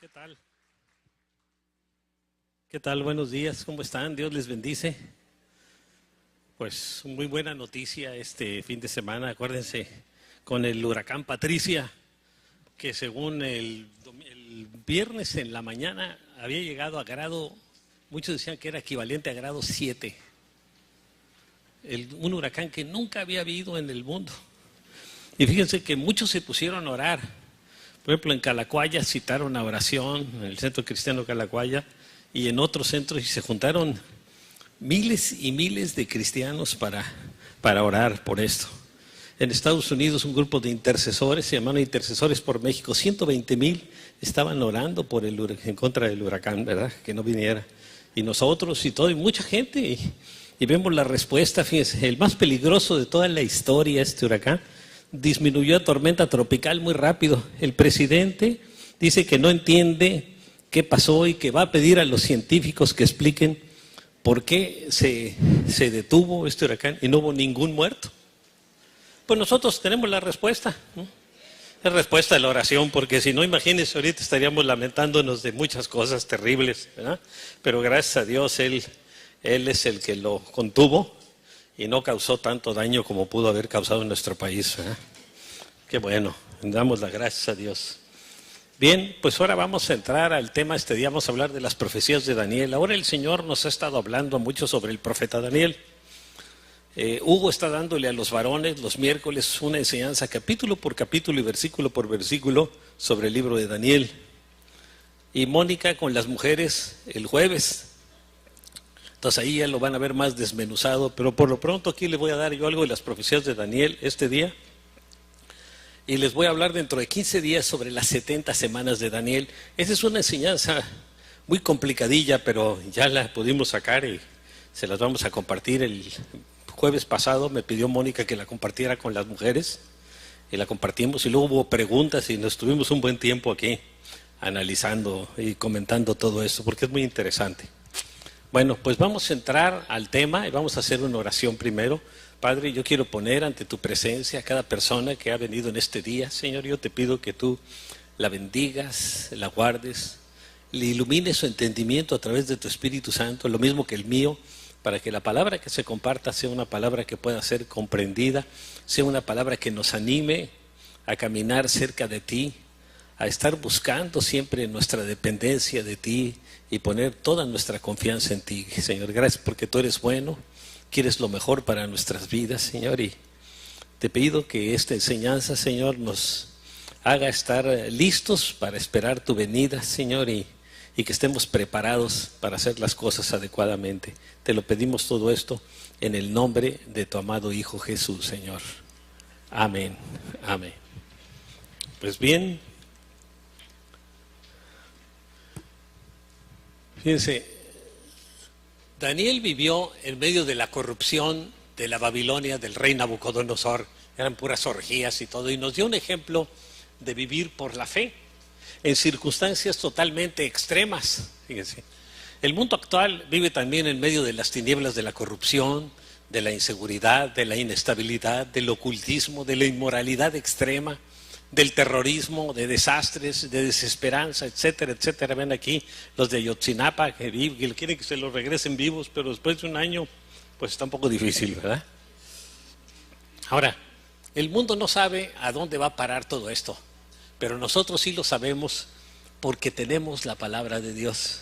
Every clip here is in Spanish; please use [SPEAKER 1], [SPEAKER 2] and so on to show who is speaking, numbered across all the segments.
[SPEAKER 1] ¿Qué tal? ¿Qué tal? Buenos días, ¿cómo están? Dios les bendice. Pues muy buena noticia este fin de semana, acuérdense, con el huracán Patricia, que según el viernes en la mañana había llegado a grado, muchos decían que era equivalente a grado 7. Un huracán que nunca había habido en el mundo. Y fíjense que muchos se pusieron a orar. Por ejemplo, en Calacuaya citaron a oración, en el Centro Cristiano Calacuaya, y en otros centros, y se juntaron miles y miles de cristianos para orar por esto. En Estados Unidos un grupo de intercesores, se llamaron Intercesores por México, 120,000 estaban orando en contra del huracán, ¿verdad? Que no viniera. Y nosotros y todo, y mucha gente, y vemos la respuesta. Fíjense, el más peligroso de toda la historia, este huracán, disminuyó a tormenta tropical muy rápido. El presidente dice que no entiende qué pasó y que va a pedir a los científicos que expliquen por qué se detuvo este huracán y no hubo ningún muerto. Pues nosotros tenemos la respuesta, ¿no? La respuesta de la oración, porque si no, imagínense, ahorita estaríamos lamentándonos de muchas cosas terribles, ¿verdad? Pero gracias a Dios, Él es el que lo contuvo y no causó tanto daño como pudo haber causado en nuestro país, ¿verdad? Qué bueno, damos las gracias a Dios. Bien, pues ahora vamos a entrar al tema este día, vamos a hablar de las profecías de Daniel. Ahora el Señor nos ha estado hablando mucho sobre el profeta Daniel. Hugo está dándole a los varones los miércoles una enseñanza capítulo por capítulo y versículo por versículo sobre el libro de Daniel. Y Mónica con las mujeres el jueves. Entonces ahí ya lo van a ver más desmenuzado, pero por lo pronto aquí les voy a dar yo algo de las profecías de Daniel este día. Y les voy a hablar dentro de 15 días sobre las 70 semanas de Daniel. Esa es una enseñanza muy complicadilla, pero ya la pudimos sacar y se las vamos a compartir. El jueves pasado me pidió Mónica que la compartiera con las mujeres y la compartimos, y luego hubo preguntas y nos tuvimos un buen tiempo aquí analizando y comentando todo eso, porque es muy interesante. Bueno, pues vamos a entrar al tema y vamos a hacer una oración primero. Padre, yo quiero poner ante tu presencia a cada persona que ha venido en este día. Señor, yo te pido que tú la bendigas, la guardes, le ilumines su entendimiento a través de tu Espíritu Santo, lo mismo que el mío, para que la palabra que se comparta sea una palabra que pueda ser comprendida, sea una palabra que nos anime a caminar cerca de ti, a estar buscando siempre nuestra dependencia de ti y poner toda nuestra confianza en ti. Señor, gracias porque tú eres bueno, quieres lo mejor para nuestras vidas, Señor, y te pido que esta enseñanza, Señor, nos haga estar listos para esperar tu venida, Señor, y que estemos preparados para hacer las cosas adecuadamente. Te lo pedimos todo esto en el nombre de tu amado Hijo Jesús, Señor. Amén, amén. Pues bien, fíjense, Daniel vivió en medio de la corrupción de la Babilonia del rey Nabucodonosor. Eran puras orgías y todo, y nos dio un ejemplo de vivir por la fe en circunstancias totalmente extremas. Fíjense, el mundo actual vive también en medio de las tinieblas de la corrupción, de la inseguridad, de la inestabilidad, del ocultismo, de la inmoralidad extrema, del terrorismo, de desastres, de desesperanza, etcétera, etcétera. Ven aquí los de Ayotzinapa que quieren que se los regresen vivos, pero después de un año pues está un poco difícil, ¿verdad? Ahora, el mundo no sabe a dónde va a parar todo esto, pero nosotros sí lo sabemos porque tenemos la palabra de Dios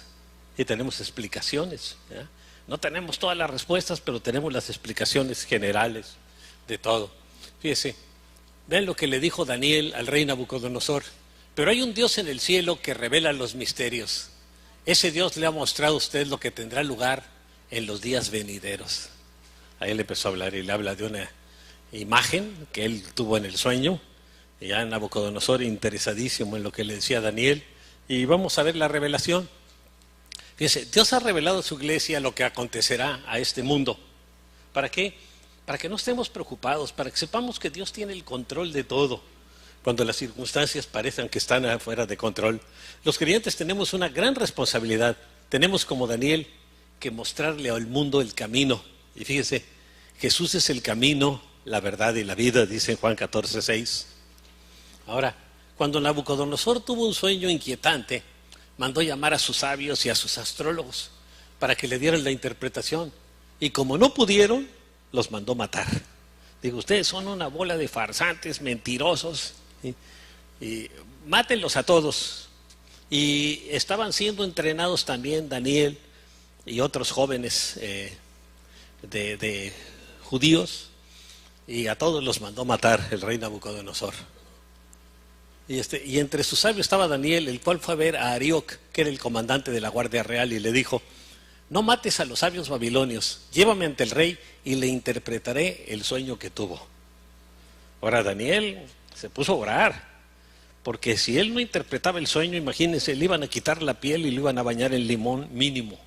[SPEAKER 1] y tenemos explicaciones, ¿verdad? No tenemos todas las respuestas, pero tenemos las explicaciones generales de todo. Fíjese, vean lo que le dijo Daniel al rey Nabucodonosor. Pero hay un Dios en el cielo que revela los misterios. Ese Dios le ha mostrado a usted lo que tendrá lugar en los días venideros. Ahí él empezó a hablar y le habla de una imagen que él tuvo en el sueño. Y ya Nabucodonosor interesadísimo en lo que le decía Daniel. Y vamos a ver la revelación. Fíjense, Dios ha revelado a su iglesia lo que acontecerá a este mundo. ¿Para qué? Para que no estemos preocupados, para que sepamos que Dios tiene el control de todo, cuando las circunstancias parezcan que están afuera de control. Los creyentes tenemos una gran responsabilidad. Tenemos, como Daniel, que mostrarle al mundo el camino. Y fíjese, Jesús es el camino, la verdad y la vida, dice en Juan 14:6. Ahora, cuando Nabucodonosor tuvo un sueño inquietante, mandó llamar a sus sabios y a sus astrólogos para que le dieran la interpretación. Y como no pudieron, los mandó matar. Digo, ustedes son una bola de farsantes, mentirosos, y mátenlos a todos. Y estaban siendo entrenados también Daniel y otros jóvenes de judíos, y a todos los mandó matar el rey Nabucodonosor. Y entre sus sabios estaba Daniel, el cual fue a ver a Arioc, que era el comandante de la Guardia Real, y le dijo: no mates a los sabios babilonios, llévame ante el rey y le interpretaré el sueño que tuvo. Ahora Daniel se puso a orar, porque si él no interpretaba el sueño, imagínense, le iban a quitar la piel y lo iban a bañar en limón mínimo.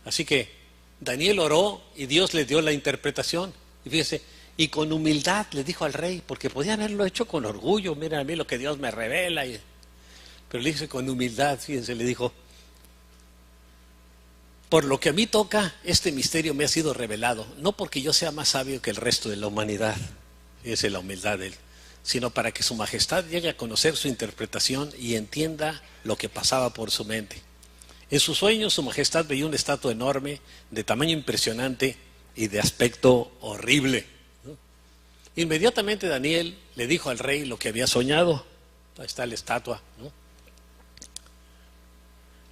[SPEAKER 1] Así que Daniel oró y Dios le dio la interpretación. Y fíjese, y con humildad le dijo al rey, porque podía haberlo hecho con orgullo: mira a mí lo que Dios me revela. Pero le dice con humildad, fíjense, le dijo: por lo que a mí toca, este misterio me ha sido revelado, no porque yo sea más sabio que el resto de la humanidad, fíjense la humildad de él, sino para que su majestad llegue a conocer su interpretación y entienda lo que pasaba por su mente. En su sueño, su majestad veía una estatua enorme, de tamaño impresionante y de aspecto horrible. Inmediatamente Daniel le dijo al rey lo que había soñado. Ahí está la estatua, ¿no?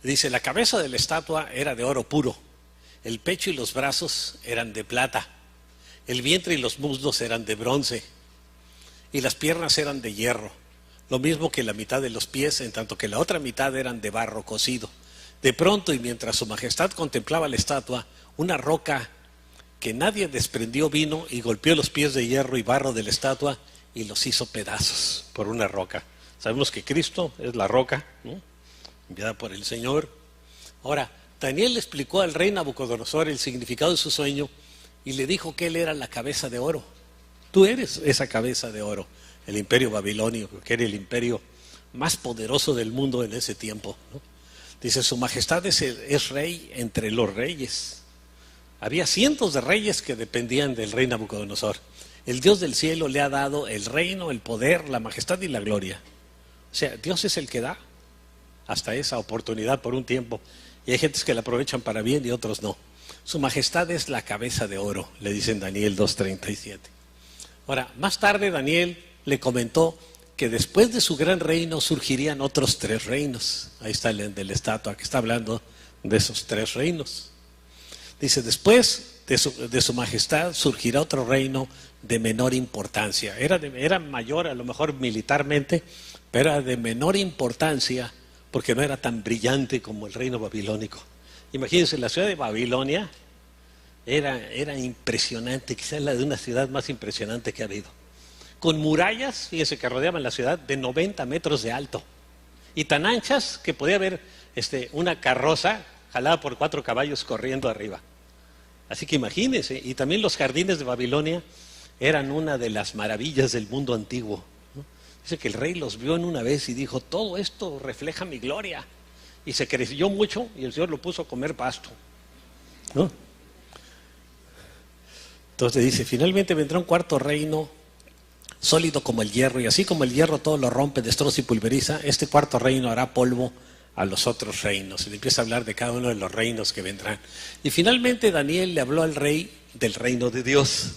[SPEAKER 1] Dice: la cabeza de la estatua era de oro puro, el pecho y los brazos eran de plata, el vientre y los muslos eran de bronce, y las piernas eran de hierro, lo mismo que la mitad de los pies, en tanto que la otra mitad eran de barro cocido. De pronto, y mientras su majestad contemplaba la estatua, una roca que nadie desprendió vino y golpeó los pies de hierro y barro de la estatua y los hizo pedazos por una roca. Sabemos que Cristo es la roca, ¿no?, enviada por el Señor. Ahora, Daniel le explicó al rey Nabucodonosor el significado de su sueño y le dijo que él era la cabeza de oro. Tú eres esa cabeza de oro, el imperio babilonio, que era el imperio más poderoso del mundo en ese tiempo, ¿no? Dice: su majestad es rey entre los reyes. Había cientos de reyes que dependían del rey Nabucodonosor. El Dios del cielo le ha dado el reino, el poder, la majestad y la gloria. O sea, Dios es el que da hasta esa oportunidad por un tiempo. Y hay gentes que la aprovechan para bien y otros no. Su majestad es la cabeza de oro, le dice en Daniel 2:37. Ahora, más tarde Daniel le comentó que después de su gran reino surgirían otros 3 reinos. Ahí está el de la estatua que está hablando de esos 3 reinos. Dice: después de su majestad surgirá otro reino de menor importancia. Era mayor a lo mejor militarmente, pero era de menor importancia porque no era tan brillante como el reino babilónico. Imagínense, la ciudad de Babilonia era impresionante, quizás la de una ciudad más impresionante que ha habido. Con murallas, fíjense, que rodeaban la ciudad de 90 metros de alto y tan anchas que podía haber una carroza jalada por 4 caballos corriendo arriba. Así que imagínense. Y también los jardines de Babilonia eran una de las maravillas del mundo antiguo, ¿no? Dice que el rey los vio en una vez y dijo: todo esto refleja mi gloria. Y se creció mucho y el Señor lo puso a comer pasto, ¿no? Entonces dice: finalmente vendrá un cuarto reino, sólido como el hierro, y así como el hierro todo lo rompe, destroza y pulveriza, este cuarto reino hará polvo a los otros reinos. Y empieza a hablar de cada uno de los reinos que vendrán. Y finalmente Daniel le habló al rey del reino de Dios.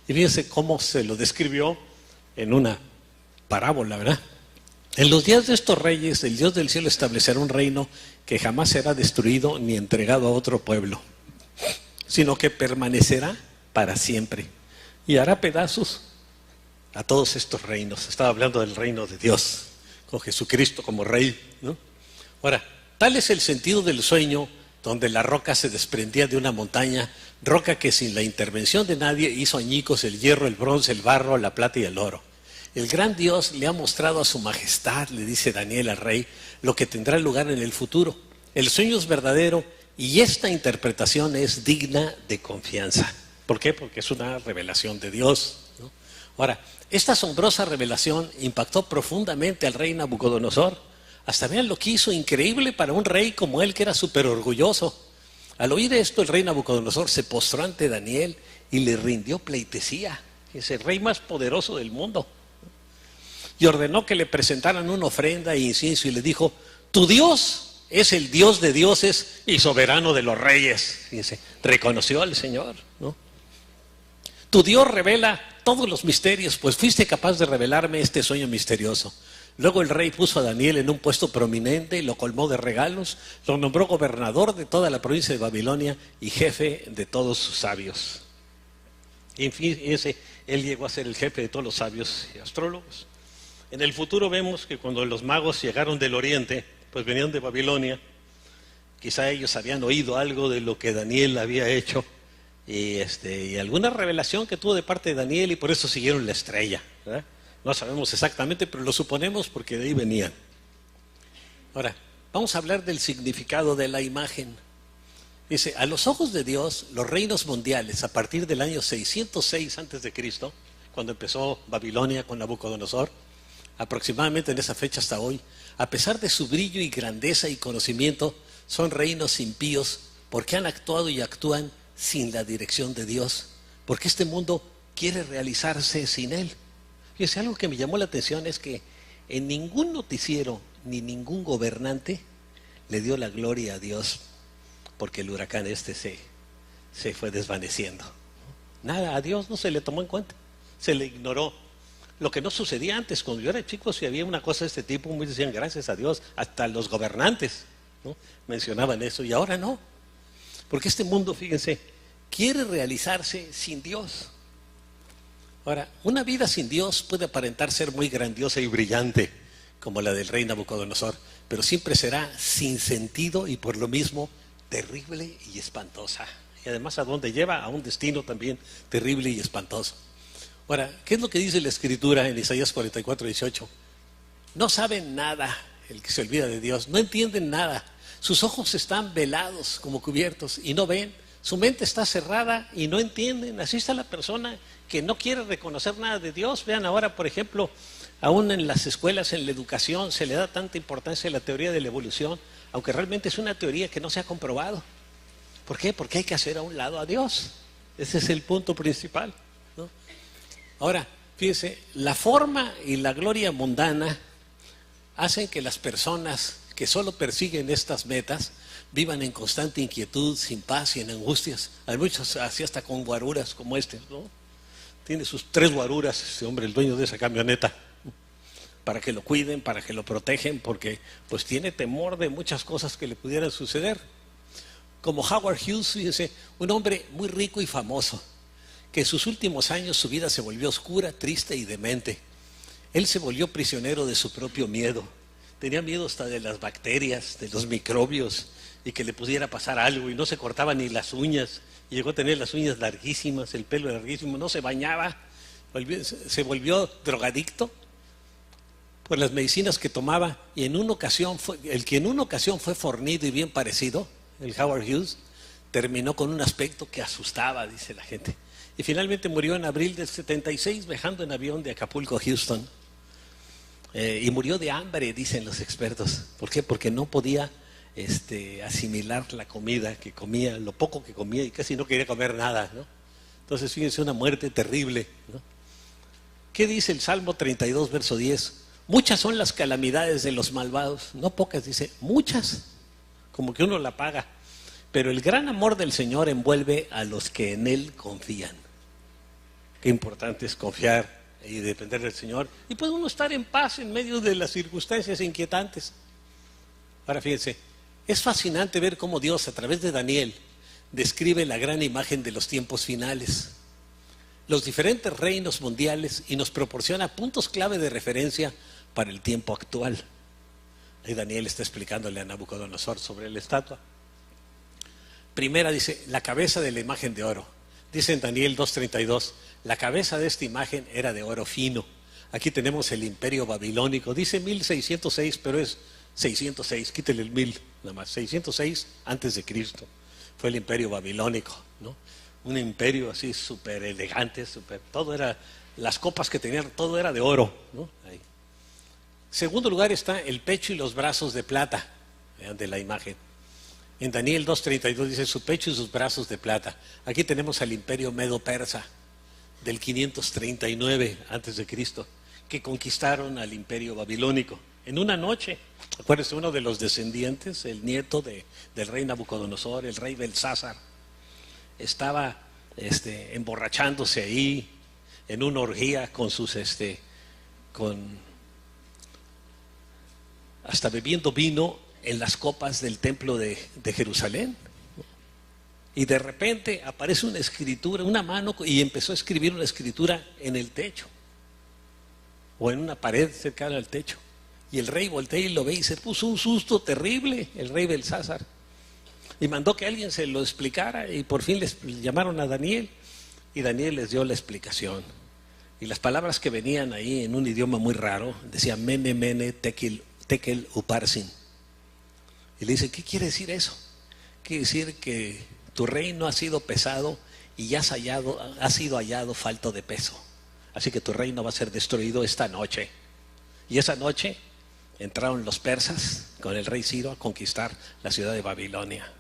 [SPEAKER 1] Y fíjense cómo se lo describió en una parábola, ¿verdad? En los días de estos reyes, el Dios del cielo establecerá un reino que jamás será destruido ni entregado a otro pueblo, sino que permanecerá para siempre y hará pedazos a todos estos reinos. Estaba hablando del reino de Dios, con Jesucristo como rey, ¿no? Ahora, tal es el sentido del sueño, donde la roca se desprendía de una montaña, roca que sin la intervención de nadie hizo añicos el hierro, el bronce, el barro, la plata y el oro. El gran Dios le ha mostrado a su majestad, le dice Daniel al rey, lo que tendrá lugar en el futuro. El sueño es verdadero y esta interpretación es digna de confianza. ¿Por qué? Porque es una revelación de Dios, ¿no? Ahora, esta asombrosa revelación impactó profundamente al rey Nabucodonosor. Hasta vean lo que hizo, increíble para un rey como él, que era súper orgulloso. Al oír esto, el rey Nabucodonosor se postró ante Daniel y le rindió pleitesía. Es el rey más poderoso del mundo. y ordenó que le presentaran una ofrenda e incienso y le dijo: tu Dios es el Dios de dioses y soberano de los reyes. Fíjense, reconoció al Señor, ¿no? Tu Dios revela todos los misterios, pues fuiste capaz de revelarme este sueño misterioso. Luego el rey puso a Daniel en un puesto prominente y lo colmó de regalos, lo nombró gobernador de toda la provincia de Babilonia y jefe de todos sus sabios. Y en fin, él llegó a ser el jefe de todos los sabios y astrólogos. En el futuro vemos que cuando los magos llegaron del oriente, pues venían de Babilonia, quizá ellos habían oído algo de lo que Daniel había hecho y alguna revelación que tuvo de parte de Daniel, y por eso siguieron la estrella, ¿verdad? No sabemos exactamente, pero lo suponemos porque de ahí venían. Ahora, vamos a hablar del significado de la imagen. Dice: a los ojos de Dios, los reinos mundiales, a partir del año 606 a.C., cuando empezó Babilonia con Nabucodonosor, aproximadamente en esa fecha hasta hoy, a pesar de su brillo y grandeza y conocimiento, son reinos impíos porque han actuado y actúan sin la dirección de Dios, porque este mundo quiere realizarse sin Él. Fíjense, algo que me llamó la atención es que en ningún noticiero ni ningún gobernante le dio la gloria a Dios porque el huracán se fue desvaneciendo. Nada, a Dios no se le tomó en cuenta, se le ignoró. Lo que no sucedía antes. Cuando yo era chico, si había una cosa de este tipo, muchos decían gracias a Dios, hasta los gobernantes, ¿no?, mencionaban eso, y ahora no, porque este mundo, fíjense, quiere realizarse sin Dios. Ahora, una vida sin Dios puede aparentar ser muy grandiosa y brillante, como la del rey Nabucodonosor, pero siempre será sin sentido y por lo mismo terrible y espantosa. Y además, ¿a dónde lleva? A un destino también terrible y espantoso. Ahora, ¿qué es lo que dice la Escritura en Isaías 44:18? No saben nada el que se olvida de Dios, no entienden nada. Sus ojos están velados como cubiertos y no ven. Su mente está cerrada y no entienden. Así está la persona que no quiere reconocer nada de Dios. Vean ahora, por ejemplo, aún en las escuelas, en la educación, se le da tanta importancia a la teoría de la evolución, aunque realmente es una teoría que no se ha comprobado. ¿Por qué? Porque hay que hacer a un lado a Dios. Ese es el punto principal, ¿no? Ahora, fíjense, la forma y la gloria mundana hacen que las personas que solo persiguen estas metas vivan en constante inquietud, sin paz y en angustias. Hay muchos así hasta con guaruras como este, ¿no? Tiene sus 3 guaruras ese hombre, el dueño de esa camioneta, para que lo cuiden, para que lo protegen, porque pues tiene temor de muchas cosas que le pudieran suceder. Como Howard Hughes, fíjense, un hombre muy rico y famoso, que en sus últimos años su vida se volvió oscura, triste y demente. Él se volvió prisionero de su propio miedo. Tenía miedo hasta de las bacterias, de los microbios, y que le pudiera pasar algo, y no se cortaba ni las uñas. Y llegó a tener las uñas larguísimas, el pelo larguísimo, no se bañaba, se volvió drogadicto por las medicinas que tomaba, y en una ocasión el que en una ocasión fue fornido y bien parecido, el Howard Hughes, terminó con un aspecto que asustaba, dice la gente. Y finalmente murió en abril del 76 viajando en avión de Acapulco a Houston. Y murió de hambre, dicen los expertos. ¿Por qué? Porque no podía asimilar la comida que comía, lo poco que comía, y casi no quería comer nada, ¿no? Entonces, fíjense, una muerte terrible, ¿no? ¿Qué dice el Salmo 32, verso 10? Muchas son las calamidades de los malvados, no pocas, dice, muchas, como que uno la paga. Pero el gran amor del Señor envuelve a los que en Él confían. Qué importante es confiar y depender del Señor. Y puede uno estar en paz en medio de las circunstancias inquietantes. Ahora fíjense, es fascinante ver cómo Dios a través de Daniel describe la gran imagen de los tiempos finales, los diferentes reinos mundiales, y nos proporciona puntos clave de referencia para el tiempo actual. Ahí Daniel está explicándole a Nabucodonosor sobre la estatua. Primera dice, la cabeza de la imagen de oro. Dice en Daniel 2:32, la cabeza de esta imagen era de oro fino. Aquí tenemos el imperio babilónico. Dice 1606, pero es 606, quítele el 1000 nada más. 606 antes de Cristo fue el imperio babilónico, ¿no? Un imperio así súper elegante, todo era, las copas que tenían, todo era de oro, ¿no? Ahí. Segundo lugar está el pecho y los brazos de plata, vean, de la imagen. En Daniel 2:32 dice su pecho y sus brazos de plata. Aquí tenemos al imperio medo-persa del 539 antes de Cristo, que conquistaron al imperio babilónico. En una noche, acuérdense, uno de los descendientes, el nieto del rey Nabucodonosor, el rey Belsázar, estaba emborrachándose ahí en una orgía con sus hasta bebiendo vino en las copas del templo de Jerusalén. Y de repente aparece una escritura, una mano, y empezó a escribir una escritura en el techo o en una pared cercana al techo. Y el rey voltea y lo ve y se puso un susto terrible, el rey Belsázar. Y mandó que alguien se lo explicara, y por fin les llamaron a Daniel, y Daniel les dio la explicación. Y las palabras que venían ahí en un idioma muy raro decían mene, mene, tekel, uparsin. Y le dice, ¿qué quiere decir eso? Quiere decir que tu reino ha sido pesado y ya ha sido hallado falto de peso. Así que tu reino va a ser destruido esta noche. Y esa noche entraron los persas con el rey Ciro a conquistar la ciudad de Babilonia.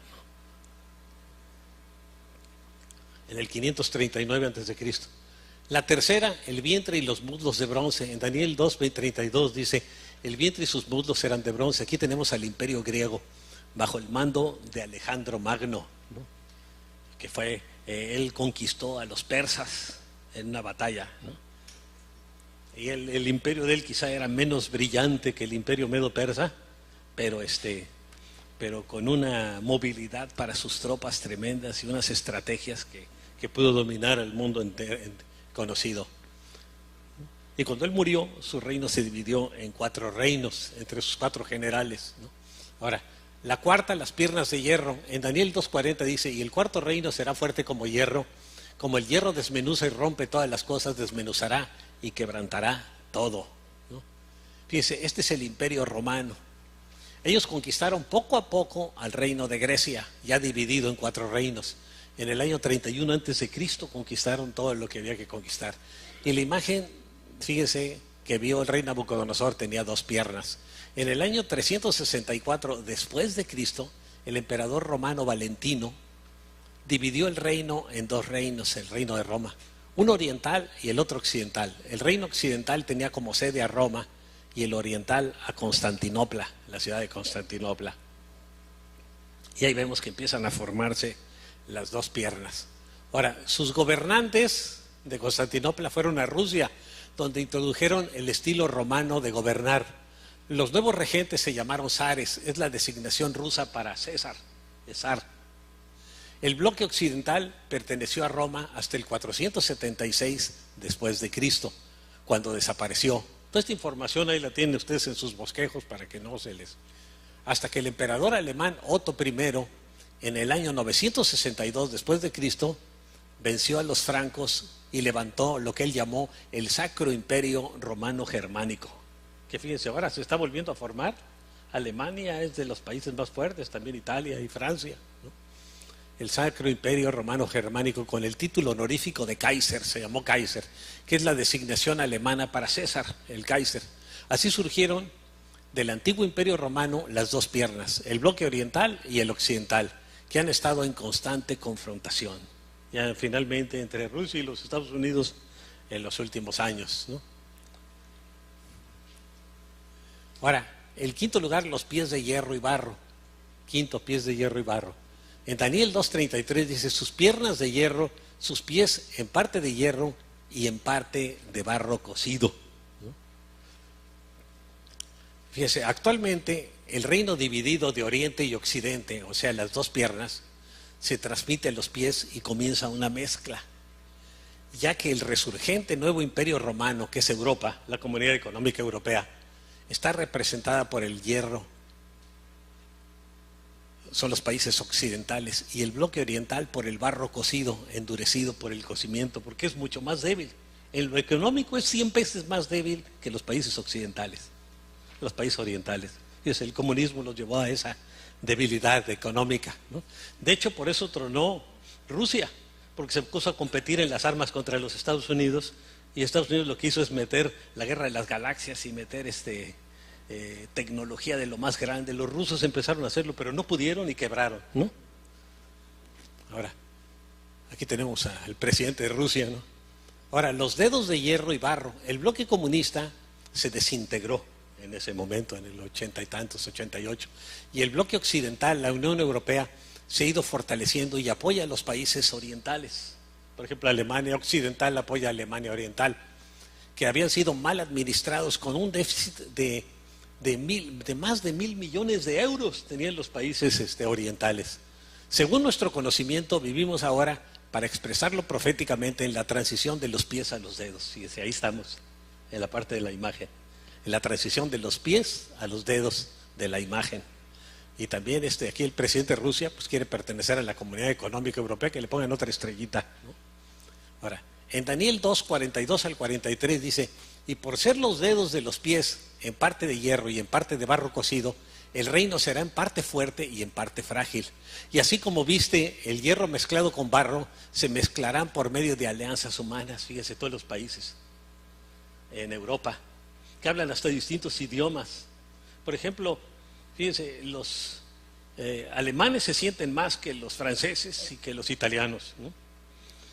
[SPEAKER 1] En el 539 a.C. La tercera, el vientre y los muslos de bronce. En Daniel 2:32 dice, el vientre y sus muslos eran de bronce. Aquí tenemos al imperio griego bajo el mando de Alejandro Magno, ¿no? Que fue, él conquistó a los persas en una batalla, ¿no? Y el imperio de él quizá era menos brillante que el imperio medo-persa, pero con una movilidad para sus tropas tremendas y unas estrategias que pudo dominar el mundo conocido. Y cuando él murió, su reino se dividió en 4 reinos, entre sus 4 generales, ¿no? Ahora, la cuarta, las piernas de hierro. En Daniel 2:40 dice, y el cuarto reino será fuerte como hierro, como el hierro desmenuza y rompe todas las cosas, desmenuzará y quebrantará todo, ¿no? Fíjense, este es el imperio romano. Ellos conquistaron poco a poco al reino de Grecia, ya dividido en 4 reinos. En el año 31 a.C. conquistaron todo lo que había que conquistar. Y la imagen, fíjense, que vio el rey Nabucodonosor tenía 2 piernas. En el año 364 después de Cristo, el emperador romano Valentino dividió el reino en 2 reinos, el reino de Roma, uno oriental y el otro occidental. El reino occidental tenía como sede a Roma y el oriental a Constantinopla, la ciudad de Constantinopla. Y ahí vemos que empiezan a formarse las 2 piernas. Ahora, sus gobernantes de Constantinopla fueron a Rusia, donde introdujeron el estilo romano de gobernar. Los nuevos regentes se llamaron zares, es la designación rusa para César, zar. El bloque occidental perteneció a Roma hasta el 476 después de Cristo, cuando desapareció. Toda esta información ahí la tienen ustedes en sus bosquejos para que no se les... Hasta que el emperador alemán Otto I, en el año 962 después de Cristo, venció a los francos y levantó lo que él llamó el Sacro Imperio Romano Germánico. Que fíjense, ahora se está volviendo a formar. Alemania es de los países más fuertes, también Italia y Francia, ¿no? El Sacro Imperio Romano Germánico, con el título honorífico de Kaiser, se llamó Kaiser, que es la designación alemana para César, el Kaiser. Así surgieron del antiguo Imperio Romano las 2 piernas, el bloque oriental y el occidental, que han estado en constante confrontación, ya finalmente entre Rusia y los Estados Unidos en los últimos años, ¿no? Ahora, el quinto lugar, los pies de hierro y barro. Quinto, pies de hierro y barro. En Daniel 2:33 dice, sus piernas de hierro, sus pies en parte de hierro y en parte de barro cocido, ¿no? Fíjese, actualmente el reino dividido de oriente y occidente, o sea, las 2 piernas, se transmite a los pies y comienza una mezcla, ya que el resurgente nuevo imperio romano, que es Europa, la Comunidad Económica Europea, está representada por el hierro, son los países occidentales, y el bloque oriental por el barro cocido, endurecido por el cocimiento, porque es mucho más débil. En lo económico es 100 veces más débil que los países occidentales, los países orientales. Y el comunismo los llevó a esa debilidad económica, ¿no? De hecho, por eso tronó Rusia, porque se puso a competir en las armas contra los Estados Unidos, y Estados Unidos lo que hizo es meter la guerra de las galaxias y meter tecnología de lo más grande. Los rusos empezaron a hacerlo, pero no pudieron y quebraron, ¿no? Ahora, aquí tenemos al presidente de Rusia, ¿no? Ahora, los dedos de hierro y barro. El bloque comunista se desintegró en ese momento, en el 80 y tantos, 88. Y el bloque occidental, la Unión Europea, se ha ido fortaleciendo y apoya a los países orientales. Por ejemplo, Alemania Occidental apoya a Alemania Oriental, que habían sido mal administrados con un déficit de más de 1.000 millones de euros tenían los países orientales. Según nuestro conocimiento, vivimos ahora, para expresarlo proféticamente, en la transición de los pies a los dedos. Fíjense, ahí estamos, en la parte de la imagen. En la transición de los pies a los dedos de la imagen. Y también aquí el presidente de Rusia pues quiere pertenecer a la Comunidad Económica Europea, que le pongan otra estrellita, ¿no? Ahora, en Daniel 2, 42 al 43 dice: y por ser los dedos de los pies en parte de hierro y en parte de barro cocido, el reino será en parte fuerte y en parte frágil. Y así como viste el hierro mezclado con barro, se mezclarán por medio de alianzas humanas. Fíjense, todos los países en Europa que hablan hasta distintos idiomas. Por ejemplo, fíjense, los alemanes se sienten más que los franceses y que los italianos, ¿no?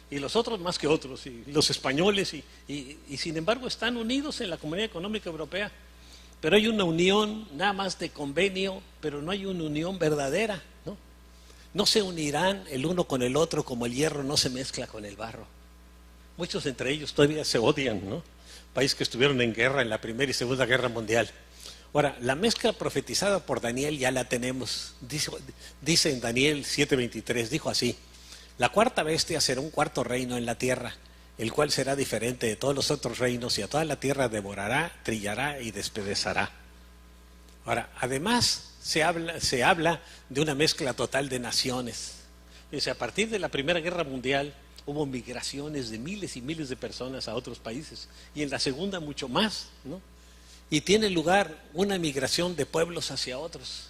[SPEAKER 1] Y los otros más que otros, y los españoles, y sin embargo están unidos en la Comunidad Económica Europea. Pero hay una unión nada más de convenio, pero no hay una unión verdadera, ¿no? No se unirán el uno con el otro como el hierro no se mezcla con el barro. Muchos entre ellos todavía se odian, ¿no? Países que estuvieron en guerra en la Primera y Segunda Guerra Mundial. Ahora, la mezcla profetizada por Daniel ya la tenemos. Dice en Daniel 7:23, dijo así: la cuarta bestia será un cuarto reino en la tierra, el cual será diferente de todos los otros reinos, y a toda la tierra devorará, trillará y despedazará. Ahora, además se habla de una mezcla total de naciones. Dice, a partir de la Primera Guerra Mundial hubo migraciones de miles y miles de personas a otros países, y en la Segunda mucho más, ¿no? Y tiene lugar una migración de pueblos hacia otros.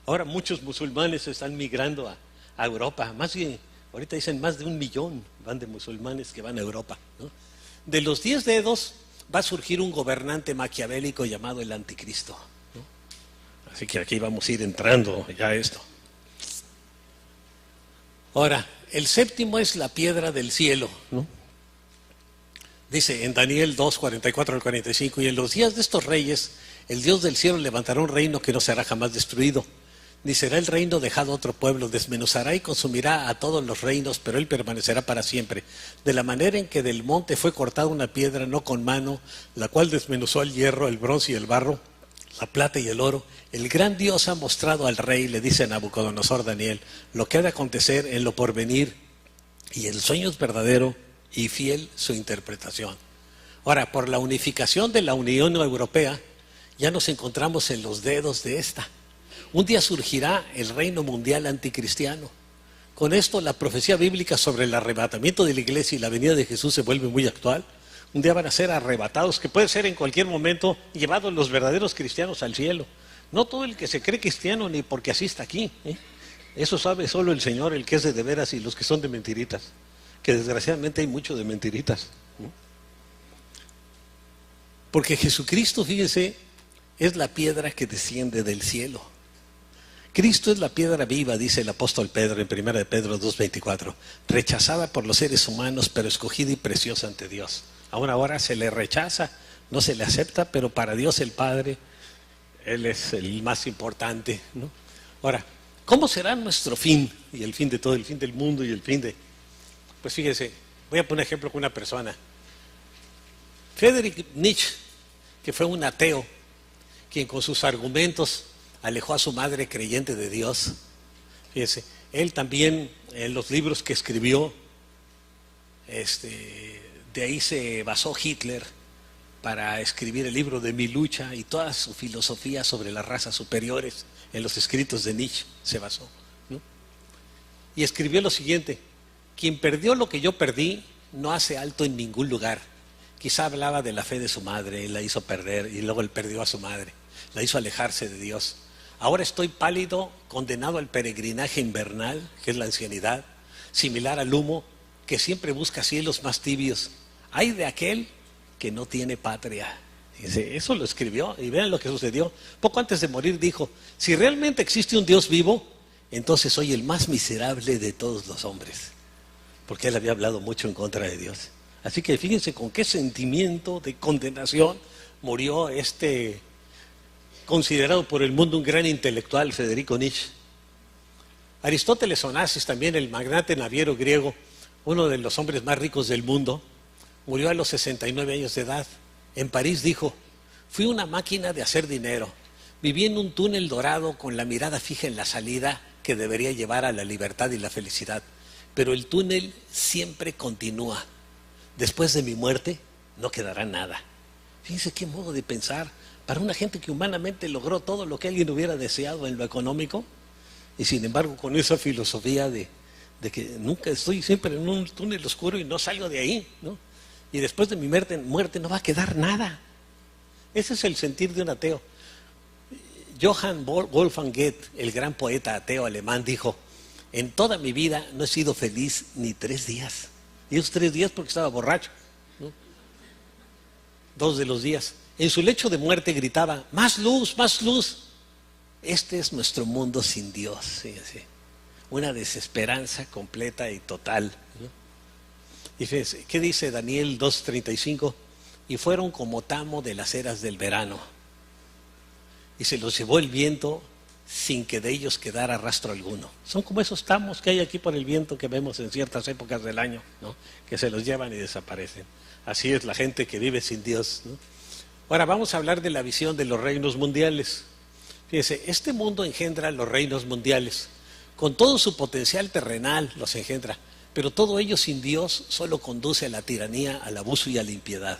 [SPEAKER 1] Ahora muchos musulmanes están migrando a Europa, ahorita dicen más de 1 millón van de musulmanes que van a Europa, ¿no? De los 10 dedos va a surgir un gobernante maquiavélico llamado el Anticristo, ¿no? Así que aquí vamos a ir entrando ya a esto. Ahora, el séptimo es la piedra del cielo, ¿no? Dice en Daniel 2, 44 al 45, y en los días de estos reyes, el Dios del cielo levantará un reino que no será jamás destruido, ni será el reino dejado a otro pueblo, desmenuzará y consumirá a todos los reinos, pero él permanecerá para siempre. De la manera en que del monte fue cortada una piedra no con mano, la cual desmenuzó el hierro, el bronce y el barro, la plata y el oro, el gran Dios ha mostrado al rey, le dice a Nabucodonosor Daniel, lo que ha de acontecer en lo porvenir, y el sueño es verdadero y fiel su interpretación. Ahora, por la unificación de la Unión Europea, ya nos encontramos en los dedos de esta. Un día surgirá el reino mundial anticristiano. Con esto la profecía bíblica sobre el arrebatamiento de la iglesia y la venida de Jesús se vuelve muy actual. Un día van a ser arrebatados, que puede ser en cualquier momento, llevados los verdaderos cristianos al cielo. No todo el que se cree cristiano ni porque asista aquí, ¿eh? Eso sabe solo el Señor, el que es de veras, y los que son de mentiritas, que desgraciadamente hay mucho de mentiritas, ¿no? Porque Jesucristo, fíjese, es la piedra que desciende del cielo. Cristo es la piedra viva, dice el apóstol Pedro en 1 de Pedro 2:24, rechazada por los seres humanos, pero escogida y preciosa ante Dios. Aún ahora se le rechaza, no se le acepta, pero para Dios el Padre, Él es el más importante, ¿no? Ahora, ¿cómo será nuestro fin? Y el fin de todo, el fin del mundo y el fin de... Pues fíjese, voy a poner ejemplo con una persona. Friedrich Nietzsche, que fue un ateo, quien con sus argumentos alejó a su madre creyente de Dios. Fíjese, él también, en los libros que escribió, de ahí se basó Hitler para escribir el libro de Mi lucha, y toda su filosofía sobre las razas superiores en los escritos de Nietzsche se basó, ¿no? Y escribió lo siguiente: quien perdió lo que yo perdí no hace alto en ningún lugar. Quizá hablaba de la fe de su madre, y la hizo perder, y luego él perdió a su madre, la hizo alejarse de Dios. Ahora estoy pálido, condenado al peregrinaje invernal, que es la ancianidad, similar al humo que siempre busca cielos más tibios. Ay de aquel que no tiene patria. Dice, eso lo escribió, y vean lo que sucedió. Poco antes de morir dijo, si realmente existe un Dios vivo, entonces soy el más miserable de todos los hombres, porque él había hablado mucho en contra de Dios. Así que fíjense con qué sentimiento de condenación murió considerado por el mundo un gran intelectual, Federico Nietzsche. Aristóteles Onassis, también el magnate naviero griego, uno de los hombres más ricos del mundo, murió a los 69 años de edad. En París dijo: fui una máquina de hacer dinero. Viví en un túnel dorado con la mirada fija en la salida que debería llevar a la libertad y la felicidad. Pero el túnel siempre continúa. Después de mi muerte no quedará nada. Fíjense qué modo de pensar para una gente que humanamente logró todo lo que alguien hubiera deseado en lo económico, y sin embargo con esa filosofía de que nunca estoy siempre en un túnel oscuro y no salgo de ahí, ¿no? Y después de mi muerte no va a quedar nada. Ese es el sentir de un ateo. Johann Wolfgang Goethe, el gran poeta ateo alemán, dijo: en toda mi vida no he sido feliz ni 3 días. Y esos 3 días porque estaba borracho, ¿no? 2 de los días. En su lecho de muerte gritaba: más luz, más luz. Este es nuestro mundo sin Dios. Sí, sí. Una desesperanza completa y total, ¿no? Y fíjense, ¿qué dice Daniel 2:35? Y fueron como tamo de las eras del verano, y se los llevó el viento sin que de ellos quedara rastro alguno. Son como esos tamos que hay aquí por el viento que vemos en ciertas épocas del año, ¿no? Que se los llevan y desaparecen. Así es la gente que vive sin Dios, ¿no? Ahora vamos a hablar de la visión de los reinos mundiales. Fíjense, este mundo engendra los reinos mundiales. Con todo su potencial terrenal los engendra, pero todo ello sin Dios solo conduce a la tiranía, al abuso y a la impiedad.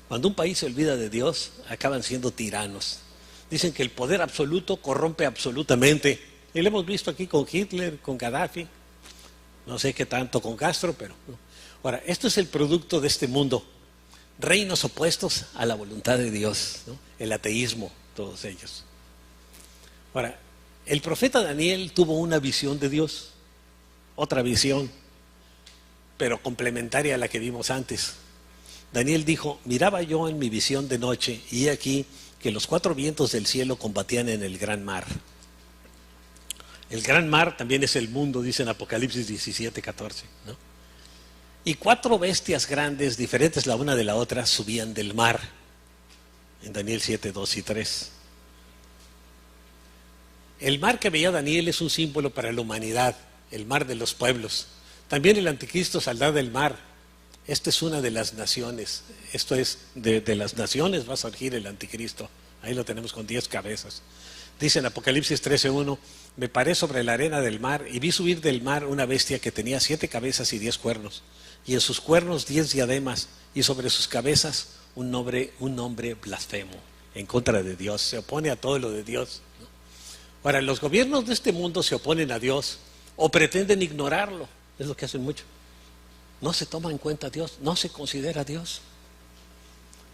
[SPEAKER 1] Cuando un país se olvida de Dios, acaban siendo tiranos. Dicen que el poder absoluto corrompe absolutamente. Y lo hemos visto aquí con Hitler, con Gaddafi, no sé qué tanto con Castro, pero no. Ahora, esto es el producto de este mundo. Reinos opuestos a la voluntad de Dios, ¿no? El ateísmo, todos ellos. Ahora, el profeta Daniel tuvo una visión de Dios, otra visión, pero complementaria a la que vimos antes. Daniel dijo: miraba yo en mi visión de noche, y he aquí que los 4 vientos del cielo combatían en el gran mar. El gran mar también es el mundo, dice en Apocalipsis 17:14, ¿no? Y 4 bestias grandes, diferentes la una de la otra, subían del mar, en Daniel 7:2 y 3. El mar que veía Daniel es un símbolo para la humanidad, el mar de los pueblos. También el anticristo saldrá del mar. Esta es una de las naciones. Esto es, de las naciones va a surgir el anticristo. Ahí lo tenemos con 10 cabezas. Dice en Apocalipsis 13:1: me paré sobre la arena del mar y vi subir del mar una bestia que tenía 7 cabezas y 10 cuernos, y en sus cuernos 10 diademas, y sobre sus cabezas un nombre blasfemo, en contra de Dios. Se opone a todo lo de Dios, ¿no? Ahora, los gobiernos de este mundo se oponen a Dios o pretenden ignorarlo. Es lo que hacen mucho. No se toma en cuenta a Dios, no se considera a Dios,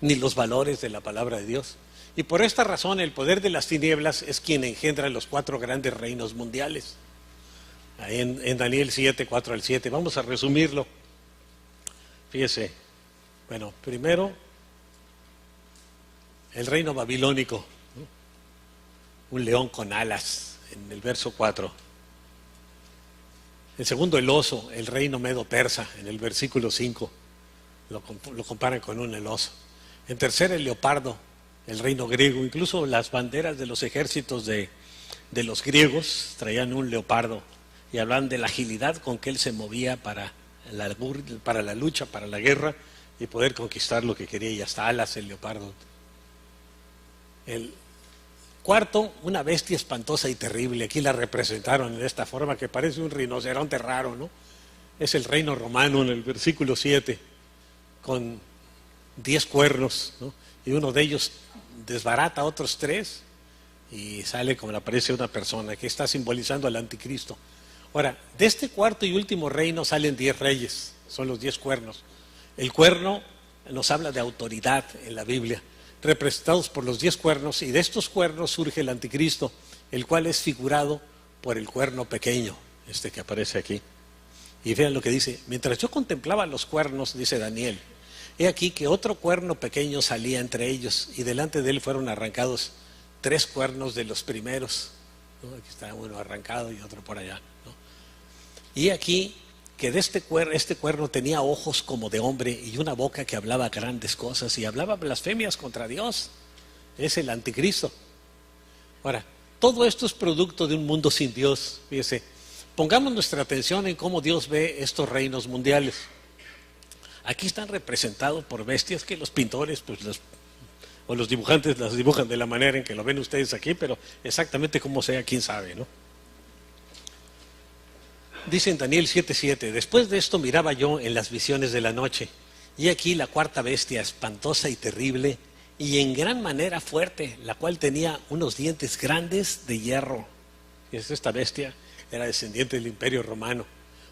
[SPEAKER 1] ni los valores de la palabra de Dios. Y por esta razón el poder de las tinieblas es quien engendra los 4 grandes reinos mundiales. Ahí en Daniel 7:4-7. Vamos a resumirlo. Fíjese. Bueno, primero, el reino babilónico, ¿no? Un león con alas, en el verso 4. El segundo, el oso, el reino medo-persa, en el versículo 5. Lo comparan con el oso. En tercer, el leopardo, el reino griego. Incluso las banderas de los ejércitos de los griegos traían un leopardo y hablan de la agilidad con que él se movía para la lucha, para la guerra, y poder conquistar lo que quería, y hasta alas el leopardo. El cuarto, una bestia espantosa y terrible. Aquí la representaron en esta forma que parece un rinoceronte raro, ¿no? Es el reino romano en el versículo 7, con 10 cuernos, ¿no? Y uno de ellos desbarata a otros 3 y sale como le aparece una persona que está simbolizando al anticristo. Ahora, de este cuarto y último reino salen 10 reyes, son los 10 cuernos. El cuerno nos habla de autoridad en la Biblia, representados por los 10 cuernos, y de estos cuernos surge el anticristo, el cual es figurado por el cuerno pequeño, este que aparece aquí. Y vean lo que dice: mientras yo contemplaba los cuernos, dice Daniel, he aquí que otro cuerno pequeño salía entre ellos, y delante de él fueron arrancados 3 cuernos de los primeros, ¿no? Aquí está uno arrancado y otro por allá, ¿no? Y aquí que de este cuerno tenía ojos como de hombre y una boca que hablaba grandes cosas y hablaba blasfemias contra Dios. Es el anticristo. Ahora, todo esto es producto de un mundo sin Dios. Fíjese, pongamos nuestra atención en cómo Dios ve estos reinos mundiales. Aquí están representados por bestias que los pintores, pues o los dibujantes las dibujan de la manera en que lo ven ustedes aquí, pero exactamente cómo sea, quién sabe, ¿no? Dice en Daniel 7:7, después de esto miraba yo en las visiones de la noche, y aquí la cuarta bestia, espantosa y terrible, y en gran manera fuerte, la cual tenía unos dientes grandes de hierro. Y esta bestia era descendiente del Imperio Romano.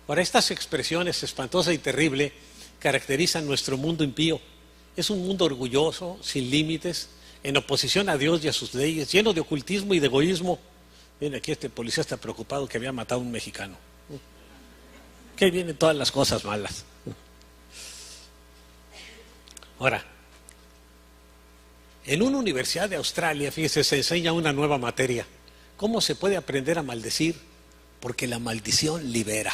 [SPEAKER 1] Ahora, estas expresiones, espantosa y terrible, caracterizan nuestro mundo impío. Es un mundo orgulloso, sin límites, en oposición a Dios y a sus leyes, lleno de ocultismo y de egoísmo. Miren, aquí este policía está preocupado que había matado a un mexicano. Que ahí vienen todas las cosas malas. Ahora, en una universidad de Australia, fíjese, se enseña una nueva materia. ¿Cómo se puede aprender a maldecir? Porque la maldición libera.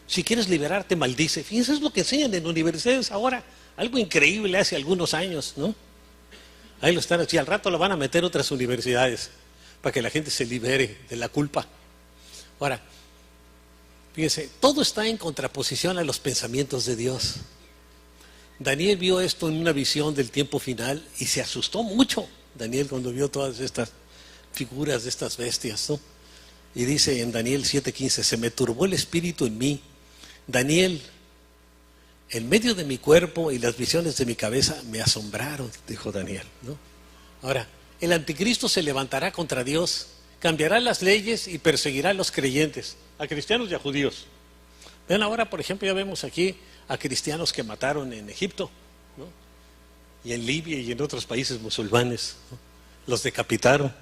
[SPEAKER 1] Si quieres liberarte, maldice. Fíjense, es lo que enseñan en universidades ahora. Algo increíble hace algunos años, ¿no? Ahí lo están así. Al rato lo van a meter otras universidades para que la gente se libere de la culpa. Ahora, fíjense, todo está en contraposición a los pensamientos de Dios. Daniel vio esto en una visión del tiempo final y se asustó mucho, Daniel, cuando vio todas estas figuras de estas bestias, ¿no? Y dice en Daniel 7:15, se me turbó el espíritu en mí. Daniel, en medio de mi cuerpo y las visiones de mi cabeza me asombraron, dijo Daniel, ¿no? Ahora, el anticristo se levantará contra Dios, cambiará las leyes y perseguirá a los creyentes, a cristianos y a judíos. Vean ahora, por ejemplo, ya vemos aquí a cristianos que mataron en Egipto, ¿no? Y en Libia y en otros países musulmanes, ¿no? Los decapitaron.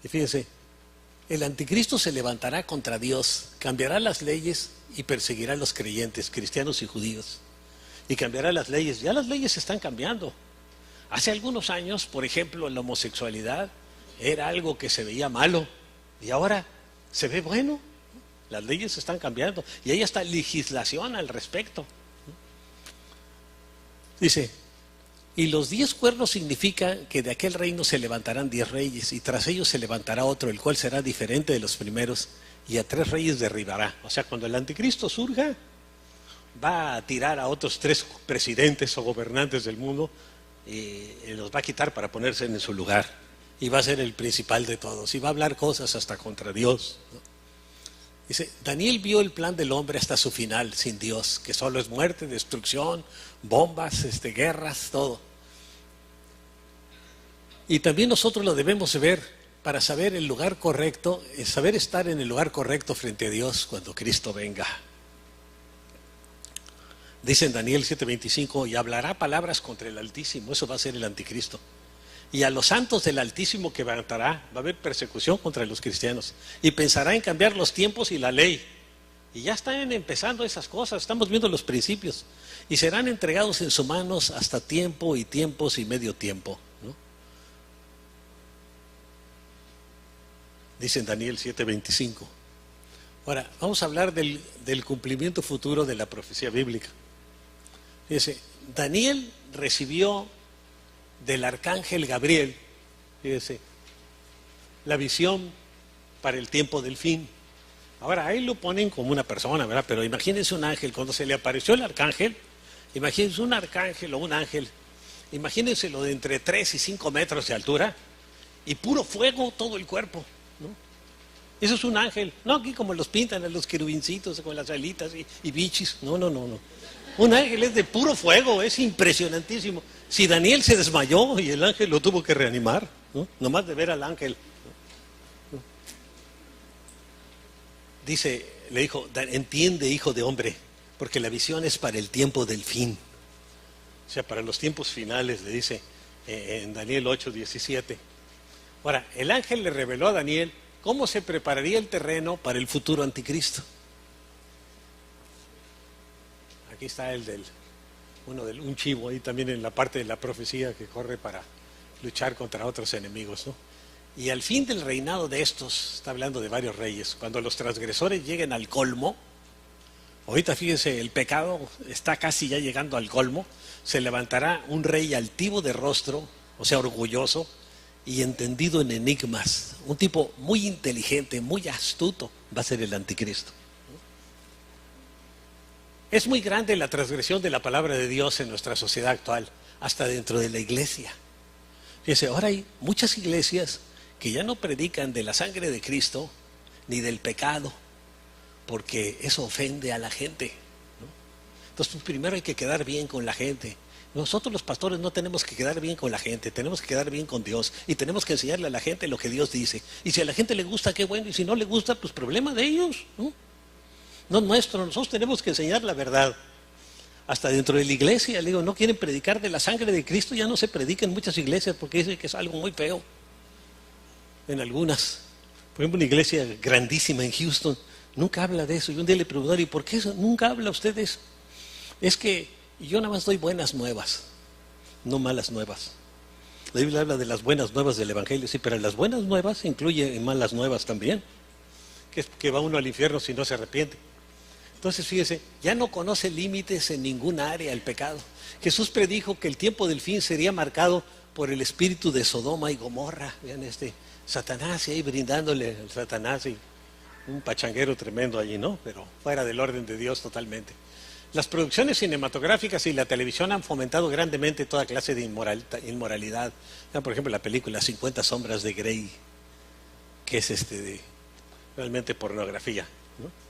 [SPEAKER 1] Y fíjense, el anticristo se levantará contra Dios, cambiará las leyes y perseguirá a los creyentes, cristianos y judíos. Y cambiará las leyes. Ya las leyes están cambiando. Hace algunos años, por ejemplo, la homosexualidad era algo que se veía malo y ahora se ve bueno. Las leyes están cambiando y hay hasta legislación al respecto. Dice, y los 10 cuernos significan que de aquel reino se levantarán 10 reyes y tras ellos se levantará otro, el cual será diferente de los primeros y a 3 reyes derribará. O sea, cuando el anticristo surja, va a tirar a otros 3 presidentes o gobernantes del mundo y los va a quitar para ponerse en su lugar. Y va a ser el principal de todos y va a hablar cosas hasta contra Dios, ¿no? Dice, Daniel vio el plan del hombre hasta su final, sin Dios, que solo es muerte, destrucción, bombas, guerras, todo. Y también nosotros lo debemos ver para saber el lugar correcto, saber estar en el lugar correcto frente a Dios cuando Cristo venga. Dice en Daniel 7:25, y hablará palabras contra el Altísimo, eso va a ser el anticristo. Y a los santos del Altísimo quebrantará, va a haber persecución contra los cristianos. Y pensará en cambiar los tiempos y la ley. Y ya están empezando esas cosas, estamos viendo los principios. Y serán entregados en sus manos hasta tiempo y tiempos y medio tiempo, ¿no? Dice en Daniel 7:25. Ahora, vamos a hablar del cumplimiento futuro de la profecía bíblica. Fíjese, Daniel recibió del arcángel Gabriel, fíjese, la visión para el tiempo del fin. Ahora, ahí lo ponen como una persona, ¿verdad? Pero imagínense un ángel, cuando se le apareció el arcángel, imagínense un arcángel o un ángel, imagínenselo de entre 3 y 5 metros de altura y puro fuego todo el cuerpo, ¿no? Eso es un ángel, no aquí como los pintan a los querubincitos con las alitas y bichis, no. Un ángel es de puro fuego, es impresionantísimo. Si Daniel se desmayó y el ángel lo tuvo que reanimar, ¿no? Nomás de ver al ángel, ¿no? Dice, le dijo, entiende, hijo de hombre, porque la visión es para el tiempo del fin. O sea, para los tiempos finales, le dice en Daniel 8:17. Ahora, el ángel le reveló a Daniel cómo se prepararía el terreno para el futuro anticristo. Aquí está un chivo ahí también en la parte de la profecía que corre para luchar contra otros enemigos, ¿no? Y al fin del reinado de estos, está hablando de varios reyes, cuando los transgresores lleguen al colmo, Ahorita fíjense, el pecado está casi ya llegando al colmo. Se levantará un rey altivo de rostro, o sea, orgulloso y entendido en enigmas. Un tipo muy inteligente, muy astuto, va a ser el anticristo. Es muy grande la transgresión de la palabra de Dios en nuestra sociedad actual, hasta dentro de la iglesia. Fíjense, ahora hay muchas iglesias que ya no predican de la sangre de Cristo ni del pecado, porque eso ofende a la gente, ¿no? Entonces, pues, primero hay que quedar bien con la gente. Nosotros los pastores no tenemos que quedar bien con la gente, tenemos que quedar bien con Dios y tenemos que enseñarle a la gente lo que Dios dice. Y si a la gente le gusta, qué bueno, y si no le gusta, pues problema de ellos, ¿no? No nuestro, nosotros tenemos que enseñar la verdad. Hasta dentro de la iglesia, le digo, no quieren predicar de la sangre de Cristo, ya no se predica en muchas iglesias porque dicen que es algo muy feo. En algunas, por ejemplo, una iglesia grandísima en Houston, nunca habla de eso. Y un día le preguntaron, ¿y por qué eso? Nunca habla usted de eso. Es que yo nada más doy buenas nuevas, no malas nuevas. La Biblia habla de las buenas nuevas del Evangelio, sí, pero las buenas nuevas incluye malas nuevas también, que es que va uno al infierno si no se arrepiente. Entonces, fíjese, ya no conoce límites en ningún área el pecado. Jesús predijo que el tiempo del fin sería marcado por el espíritu de Sodoma y Gomorra. Vean Satanás y ahí brindándole al Satanás y un pachanguero tremendo allí, ¿no? Pero fuera del orden de Dios totalmente. Las producciones cinematográficas y la televisión han fomentado grandemente toda clase de inmoralidad. Por ejemplo, la película 50 sombras de Grey, que es realmente pornografía, ¿no?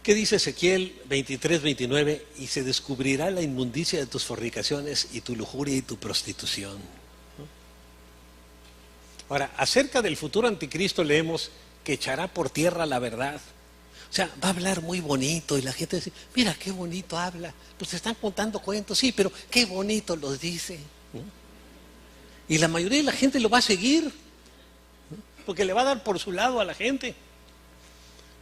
[SPEAKER 1] ¿Qué dice Ezequiel 23:29? Y se descubrirá la inmundicia de tus fornicaciones y tu lujuria y tu prostitución. Ahora, acerca del futuro anticristo leemos que echará por tierra la verdad. O sea, va a hablar muy bonito y la gente dice, mira qué bonito habla. Pues te están contando cuentos, sí, pero qué bonito los dice, ¿no? Y la mayoría de la gente lo va a seguir, ¿no? Porque le va a dar por su lado a la gente.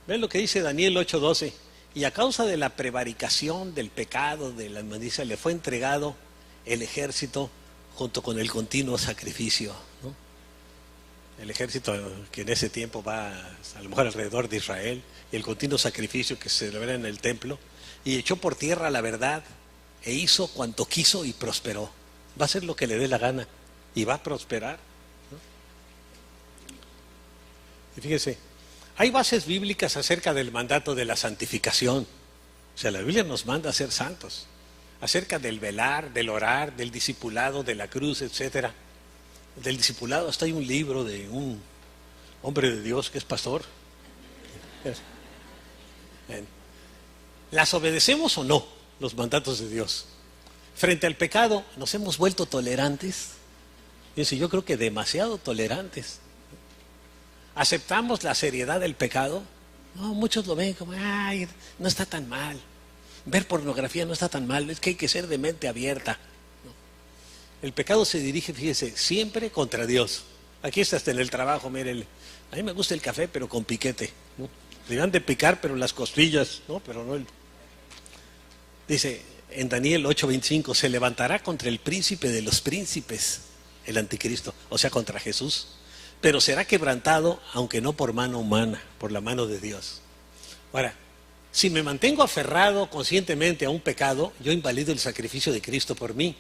[SPEAKER 1] ¿Ven lo que dice Daniel 8:12? Y a causa de la prevaricación, del pecado, de la inmundicia, le fue entregado el ejército junto con el continuo sacrificio, ¿no? El ejército que en ese tiempo va a lo mejor alrededor de Israel, y el continuo sacrificio que se celebra en el templo, y echó por tierra la verdad, e hizo cuanto quiso y prosperó. Va a hacer lo que le dé la gana, y va a prosperar, ¿no? Y fíjese, hay bases bíblicas acerca del mandato de la santificación. O sea, la Biblia nos manda a ser santos, acerca del velar, del orar, del discipulado, de la cruz, etcétera. Del discipulado, hasta hay un libro de un hombre de Dios que es pastor. ¿Las obedecemos o no, los mandatos de Dios? Frente al pecado, ¿nos hemos vuelto tolerantes? Fíjense, yo creo que demasiado tolerantes. ¿Aceptamos la seriedad del pecado? No, muchos lo ven como, ay, no está tan mal. Ver pornografía no está tan mal, es que hay que ser de mente abierta. El pecado se dirige, fíjese, siempre contra Dios. Aquí está hasta en el trabajo, mire, a mí me gusta el café, pero con piquete, ¿no? Le van de picar, pero las costillas, ¿no? Pero no el... Dice en Daniel 8:25, se levantará contra el príncipe de los príncipes, el anticristo, o sea, contra Jesús, pero será quebrantado, aunque no por mano humana, por la mano de Dios. Ahora, si me mantengo aferrado conscientemente a un pecado, yo invalido el sacrificio de Cristo por mí.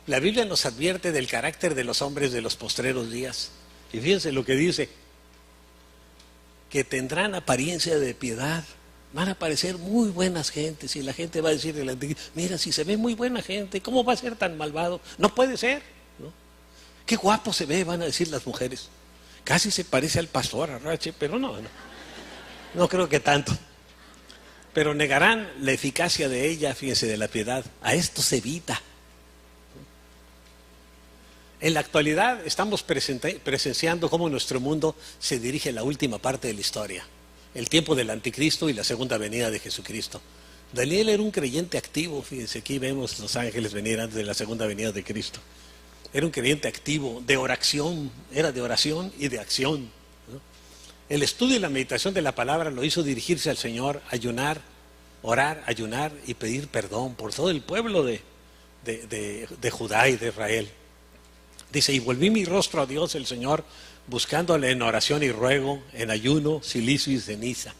[SPEAKER 1] La Biblia nos advierte del carácter de los hombres de los postreros días. Y fíjense lo que dice, que tendrán apariencia de piedad, van a parecer muy buenas gentes, y la gente va a decir, mira, si se ve muy buena gente, ¿cómo va a ser tan malvado? No puede ser, ¿no? Qué guapo se ve, van a decir las mujeres. Casi se parece al pastor Arrache, pero no creo que tanto. Pero negarán la eficacia de ella, fíjense, de la piedad. A esto se evita. En la actualidad estamos presenciando cómo nuestro mundo se dirige a la última parte de la historia, el tiempo del anticristo y la segunda venida de Jesucristo. Daniel era un creyente activo, fíjense, aquí vemos los ángeles venir antes de la segunda venida de Cristo. Era un creyente activo, de oración, era de oración y de acción, ¿no? El estudio y la meditación de la palabra lo hizo dirigirse al Señor, ayunar, orar, ayunar y pedir perdón por todo el pueblo de Judá y de Israel. Dice, y volví mi rostro a Dios el Señor, buscándole en oración y ruego, en ayuno, silicio y ceniza.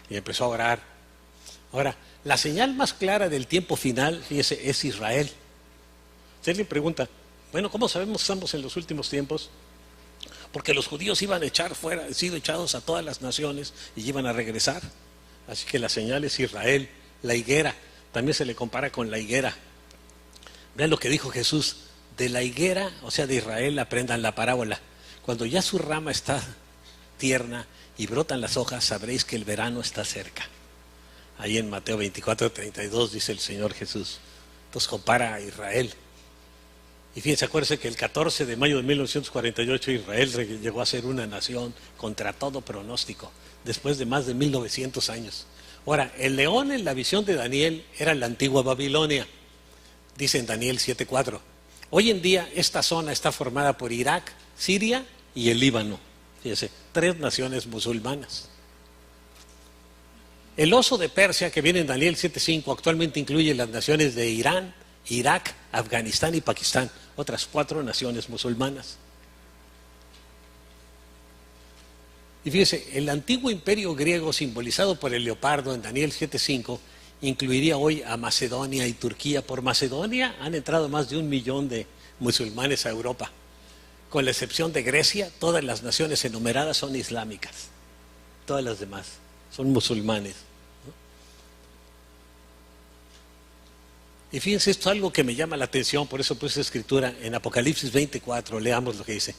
[SPEAKER 1] y empezó a orar. Ahora, la señal más clara del tiempo final, fíjese, es Israel. Usted le pregunta, bueno, ¿cómo sabemos que estamos en los últimos tiempos? Porque los judíos iban a echar fuera, han sido echados a todas las naciones y iban a regresar. Así que la señal es Israel, la higuera. También se le compara con la higuera. Vean lo que dijo Jesús, de la higuera, o sea, de Israel, aprendan la parábola. Cuando ya su rama está tierna y brotan las hojas, sabréis que el verano está cerca. Ahí en Mateo 24:32 dice el Señor Jesús. Entonces compara a Israel. Y fíjense, acuérdense que el 14 de mayo de 1948 Israel llegó a ser una nación contra todo pronóstico, después de más de 1900 años. Ahora, el león en la visión de Daniel era la antigua Babilonia, dice en Daniel 7:4. Hoy en día esta zona está formada por Irak, Siria y el Líbano. Fíjense, 3 naciones musulmanas. El oso de Persia, que viene en Daniel 7:5, actualmente incluye las naciones de Irán, Irak, Afganistán y Pakistán, otras 4 naciones musulmanas. Y fíjese, el antiguo imperio griego simbolizado por el leopardo en Daniel 7:5 incluiría hoy a Macedonia y Turquía. Por Macedonia han entrado más de 1 millón de musulmanes a Europa. Con la excepción de Grecia, todas las naciones enumeradas son islámicas. Todas las demás son musulmanes. Y fíjense, esto es algo que me llama la atención, por eso puse escritura en Apocalipsis 24, leamos lo que dice.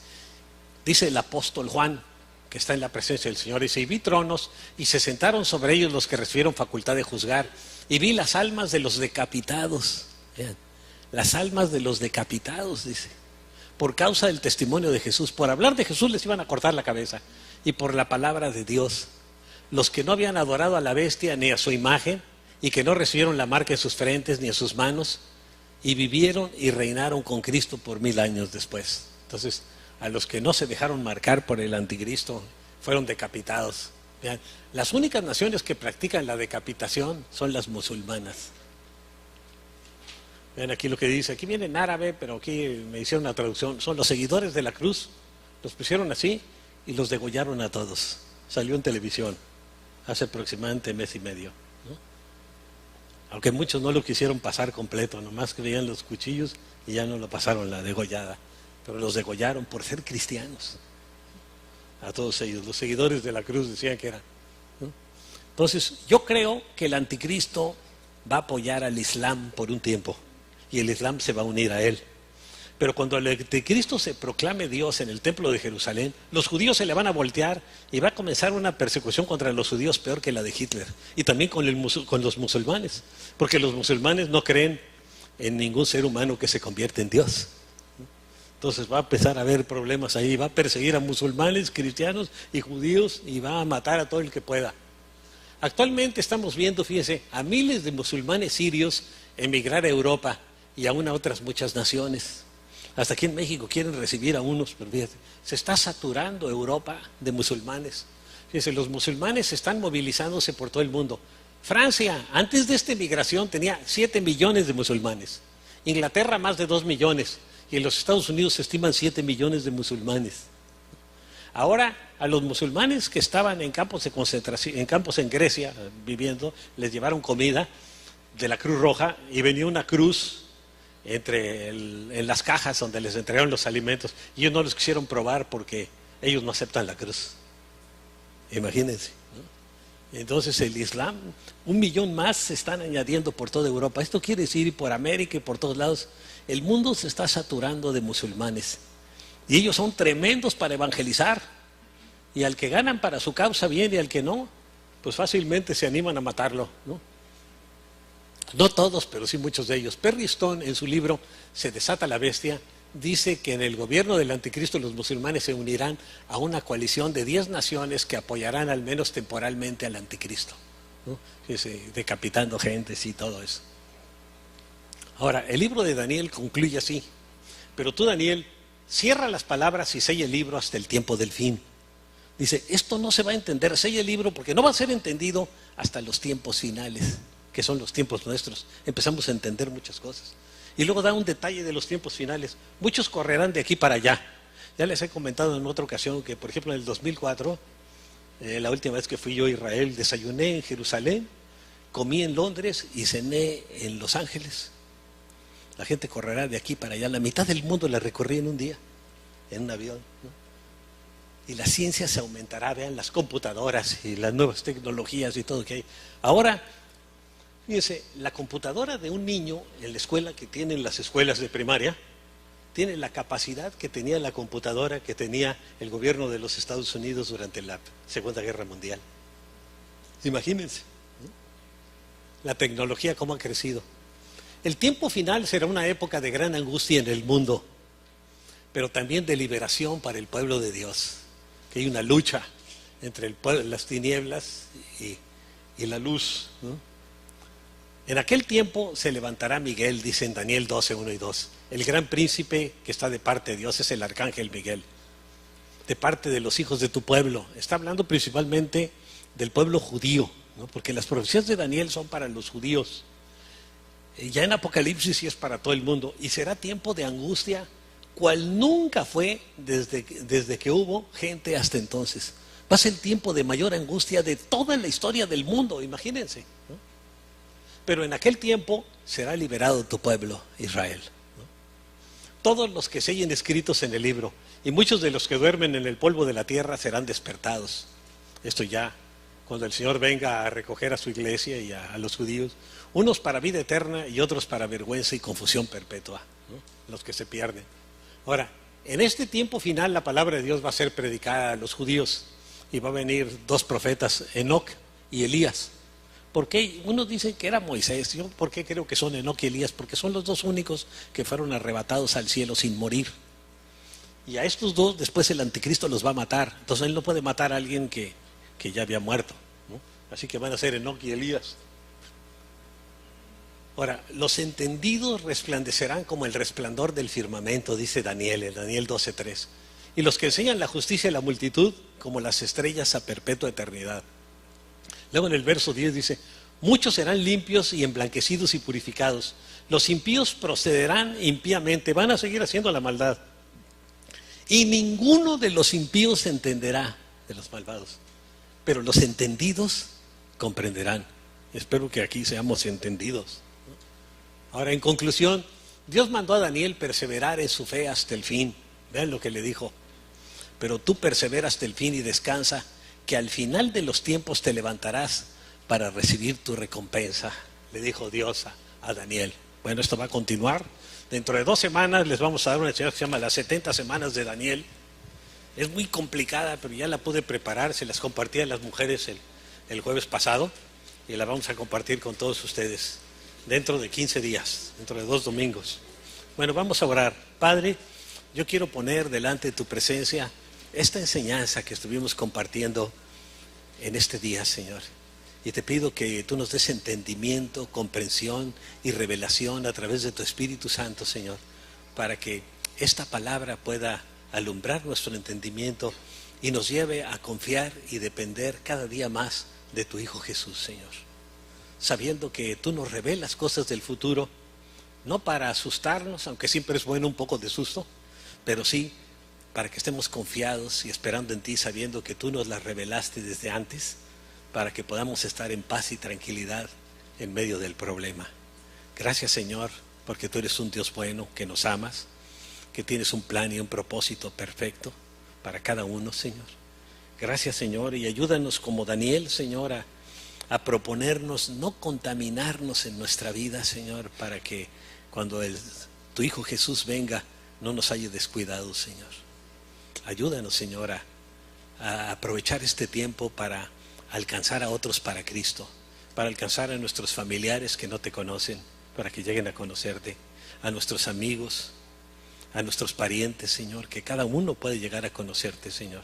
[SPEAKER 1] Dice el apóstol Juan, que está en la presencia del Señor, dice, y vi tronos, y se sentaron sobre ellos los que recibieron facultad de juzgar, y vi las almas de los decapitados, vean, las almas de los decapitados, dice, por causa del testimonio de Jesús. Por hablar de Jesús les iban a cortar la cabeza, y por la palabra de Dios. Los que no habían adorado a la bestia ni a su imagen, y que no recibieron la marca en sus frentes ni en sus manos, y vivieron y reinaron con Cristo por 1000 años después. Entonces, a los que no se dejaron marcar por el anticristo fueron decapitados. Vean, las únicas naciones que practican la decapitación son las musulmanas. Vean aquí lo que dice, aquí viene en árabe, pero aquí me hicieron una traducción. Son los seguidores de la cruz, los pusieron así y los degollaron a todos. Salió en televisión hace aproximadamente mes y medio. Aunque muchos no lo quisieron pasar completo, nomás que veían los cuchillos y ya no lo pasaron la degollada. Pero los degollaron por ser cristianos. A todos ellos, los seguidores de la cruz decían que eran. ¿No? Entonces, yo creo que el anticristo va a apoyar al Islam por un tiempo y el Islam se va a unir a él. Pero cuando el anticristo se proclame Dios en el templo de Jerusalén, los judíos se le van a voltear y va a comenzar una persecución contra los judíos peor que la de Hitler. Y también con los musulmanes, porque los musulmanes no creen en ningún ser humano que se convierte en Dios. Entonces va a empezar a haber problemas ahí, va a perseguir a musulmanes, cristianos y judíos y va a matar a todo el que pueda. Actualmente estamos viendo, fíjense, a miles de musulmanes sirios emigrar a Europa y aún a otras muchas naciones. Hasta aquí en México quieren recibir a unos, pero fíjate, se está saturando Europa de musulmanes. Fíjense, los musulmanes están movilizándose por todo el mundo. Francia, antes de esta migración, tenía 7 millones de musulmanes. Inglaterra, más de 2 millones. Y en los Estados Unidos se estiman 7 millones de musulmanes. Ahora, a los musulmanes que estaban en campos de concentración, en campos en Grecia, viviendo, les llevaron comida de la Cruz Roja y venía una cruz en las cajas donde les entregaron los alimentos y ellos no los quisieron probar porque ellos no aceptan la cruz. Imagínense, ¿no? Entonces el Islam, 1 millón más se están añadiendo por toda Europa. Esto quiere decir por América y por todos lados. El mundo se está saturando de musulmanes y ellos son tremendos para evangelizar y al que ganan para su causa bien y al que no, pues fácilmente se animan a matarlo, ¿no? No todos, pero sí muchos de ellos. Perry Stone, en su libro Se desata la bestia, dice que en el gobierno del anticristo los musulmanes se unirán a una coalición de 10 naciones que apoyarán al menos temporalmente al anticristo, ¿no? Decapitando gentes y todo eso. Ahora, el libro de Daniel concluye así, pero tú, Daniel, cierra las palabras y sella el libro hasta el tiempo del fin. Dice, esto no se va a entender, sella el libro porque no va a ser entendido hasta los tiempos finales, que son los tiempos nuestros. Empezamos a entender muchas cosas. Y luego da un detalle de los tiempos finales. Muchos correrán de aquí para allá. Ya les he comentado en otra ocasión que, por ejemplo, en el 2004, La última vez que fui yo a Israel, desayuné en Jerusalén, comí en Londres y cené en Los Ángeles. La gente correrá de aquí para allá. La mitad del mundo la recorrí en un día, en un avión, ¿no? Y la ciencia se aumentará, vean las computadoras y las nuevas tecnologías y todo que hay. Ahora, fíjense, la computadora de un niño en la escuela que tienen las escuelas de primaria, tiene la capacidad que tenía la computadora que tenía el gobierno de los Estados Unidos durante la Segunda Guerra Mundial. Imagínense, ¿no? La tecnología cómo ha crecido. El tiempo final será una época de gran angustia en el mundo, pero también de liberación para el pueblo de Dios. Que hay una lucha entre el pueblo, las tinieblas y la luz, ¿no? En aquel tiempo se levantará Miguel, dice en Daniel 12, 1 y 2. El gran príncipe que está de parte de Dios es el arcángel Miguel, de parte de los hijos de tu pueblo. Está hablando principalmente del pueblo judío, ¿no? Porque las profecías de Daniel son para los judíos. Ya en Apocalipsis sí es para todo el mundo. Y será tiempo de angustia, cual nunca fue desde que hubo gente hasta entonces. Va a ser el tiempo de mayor angustia de toda la historia del mundo, imagínense, ¿no? Pero en aquel tiempo será liberado tu pueblo, Israel, ¿no? Todos los que se hayan escritos en el libro, y muchos de los que duermen en el polvo de la tierra serán despertados. Esto ya, cuando el Señor venga a recoger a su iglesia y a los judíos, unos para vida eterna y otros para vergüenza y confusión perpetua, ¿no? Los que se pierden. Ahora, en este tiempo final la palabra de Dios va a ser predicada a los judíos y va a venir dos profetas, Enoc y Elías. ¿Por qué? Unos dicen que era Moisés. Yo, ¿por qué creo que son Enoc y Elías? Porque son los dos únicos que fueron arrebatados al cielo sin morir. Y a estos dos después el anticristo los va a matar. Entonces él no puede matar a alguien que ya había muerto, ¿no? Así que van a ser Enoc y Elías. Ahora, los entendidos resplandecerán como el resplandor del firmamento, dice Daniel, en Daniel 12:3. Y los que enseñan la justicia a la multitud, como las estrellas a perpetua eternidad. Luego en el verso 10 dice, muchos serán limpios y emblanquecidos y purificados. Los impíos procederán impíamente, van a seguir haciendo la maldad. Y ninguno de los impíos entenderá de los malvados. Pero los entendidos comprenderán. Espero que aquí seamos entendidos. Ahora, en conclusión, Dios mandó a Daniel perseverar en su fe hasta el fin. Vean lo que le dijo. Pero tú persevera hasta el fin y descansa, que al final de los tiempos te levantarás para recibir tu recompensa. Le dijo Dios a Daniel. Bueno, esto va a continuar. Dentro de 2 semanas les vamos a dar una enseñanza que se llama las 70 semanas de Daniel. Es muy complicada, pero ya la pude preparar. Se las compartí a las mujeres el jueves pasado y la vamos a compartir con todos ustedes dentro de 15 días, dentro de 2 domingos. Bueno, vamos a orar. Padre, yo quiero poner delante de tu presencia esta enseñanza que estuvimos compartiendo en este día, Señor. Y te pido que tú nos des entendimiento, comprensión y revelación a través de tu Espíritu Santo, Señor, para que esta palabra pueda alumbrar nuestro entendimiento y nos lleve a confiar y depender cada día más de tu Hijo Jesús, Señor. Sabiendo que tú nos revelas cosas del futuro, no para asustarnos, aunque siempre es bueno un poco de susto, pero sí para que estemos confiados y esperando en ti, sabiendo que tú nos las revelaste desde antes, para que podamos estar en paz y tranquilidad en medio del problema. Gracias, Señor, porque tú eres un Dios bueno, que nos amas, que tienes un plan y un propósito perfecto para cada uno, Señor. Gracias, Señor, y ayúdanos como Daniel, Señor, a proponernos no contaminarnos en nuestra vida, Señor, para que cuando tu Hijo Jesús venga no nos haya descuidado, Señor. Ayúdanos, Señor, a aprovechar este tiempo para alcanzar a otros para Cristo, para alcanzar a nuestros familiares que no te conocen, para que lleguen a conocerte, a nuestros amigos, a nuestros parientes, Señor, que cada uno puede llegar a conocerte, Señor.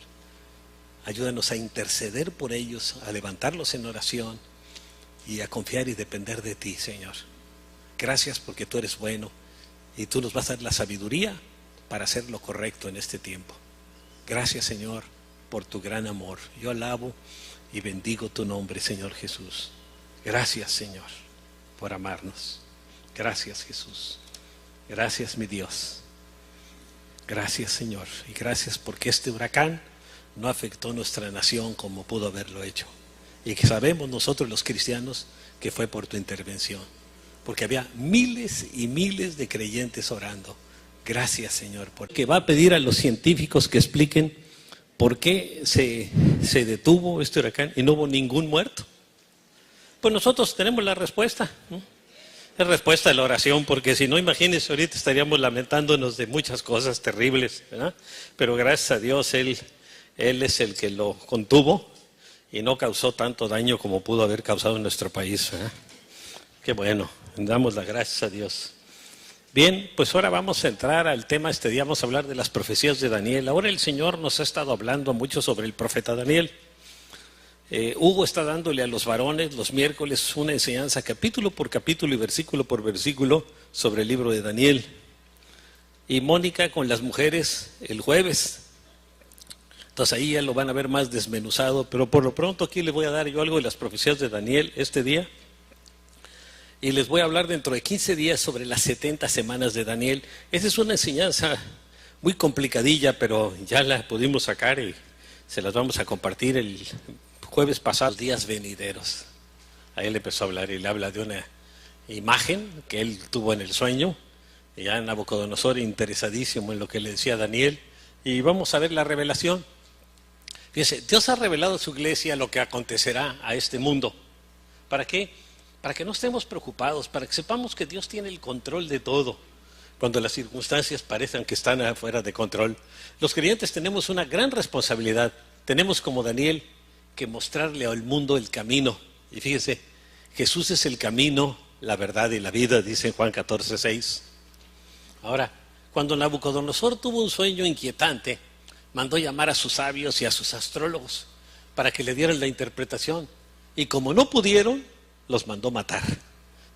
[SPEAKER 1] Ayúdanos a interceder por ellos, a levantarlos en oración y a confiar y depender de ti, Señor. Gracias porque tú eres bueno y tú nos vas a dar la sabiduría para hacer lo correcto en este tiempo. Gracias, Señor, por tu gran amor. Yo alabo y bendigo tu nombre, Señor Jesús. Gracias, Señor, por amarnos. Gracias, Jesús. Gracias, mi Dios. Gracias, Señor. Y gracias porque este huracán no afectó nuestra nación como pudo haberlo hecho. Y que sabemos nosotros los cristianos que fue por tu intervención, porque había miles y miles de creyentes orando. Gracias, Señor, porque va a pedir a los científicos que expliquen por qué se detuvo este huracán y no hubo ningún muerto. Pues nosotros tenemos la respuesta, ¿no? Es respuesta a la oración, porque si no, imagínense, ahorita estaríamos lamentándonos de muchas cosas terribles, ¿verdad? Pero gracias a Dios, Él es el que lo contuvo y no causó tanto daño como pudo haber causado en nuestro país, ¿verdad? Qué bueno, damos las gracias a Dios. Bien, pues ahora vamos a entrar al tema este día, vamos a hablar de las profecías de Daniel. Ahora el Señor nos ha estado hablando mucho sobre el profeta Daniel. Hugo está dándole a los varones los miércoles una enseñanza capítulo por capítulo y versículo por versículo sobre el libro de Daniel. Y Mónica con las mujeres el jueves. Entonces ahí ya lo van a ver más desmenuzado, pero por lo pronto aquí les voy a dar yo algo de las profecías de Daniel este día. Y les voy a hablar dentro de 15 días sobre las 70 semanas de Daniel. Esa es una enseñanza muy complicadilla, pero ya la pudimos sacar y se las vamos a compartir el jueves pasado, días venideros. Ahí él empezó a hablar y le habla de una imagen que él tuvo en el sueño. Y ya Nabucodonosor interesadísimo en lo que le decía Daniel. Y vamos a ver la revelación. Fíjense, Dios ha revelado a su iglesia lo que acontecerá a este mundo. ¿Para qué? Para que no estemos preocupados, para que sepamos que Dios tiene el control de todo. Cuando las circunstancias parezcan que están afuera de control, los creyentes tenemos una gran responsabilidad. Tenemos como Daniel que mostrarle al mundo el camino. Y fíjese, Jesús es el camino, la verdad y la vida, dice en Juan 14:6. Ahora, cuando Nabucodonosor tuvo un sueño inquietante, mandó llamar a sus sabios y a sus astrólogos para que le dieran la interpretación. Y como no pudieron, los mandó matar.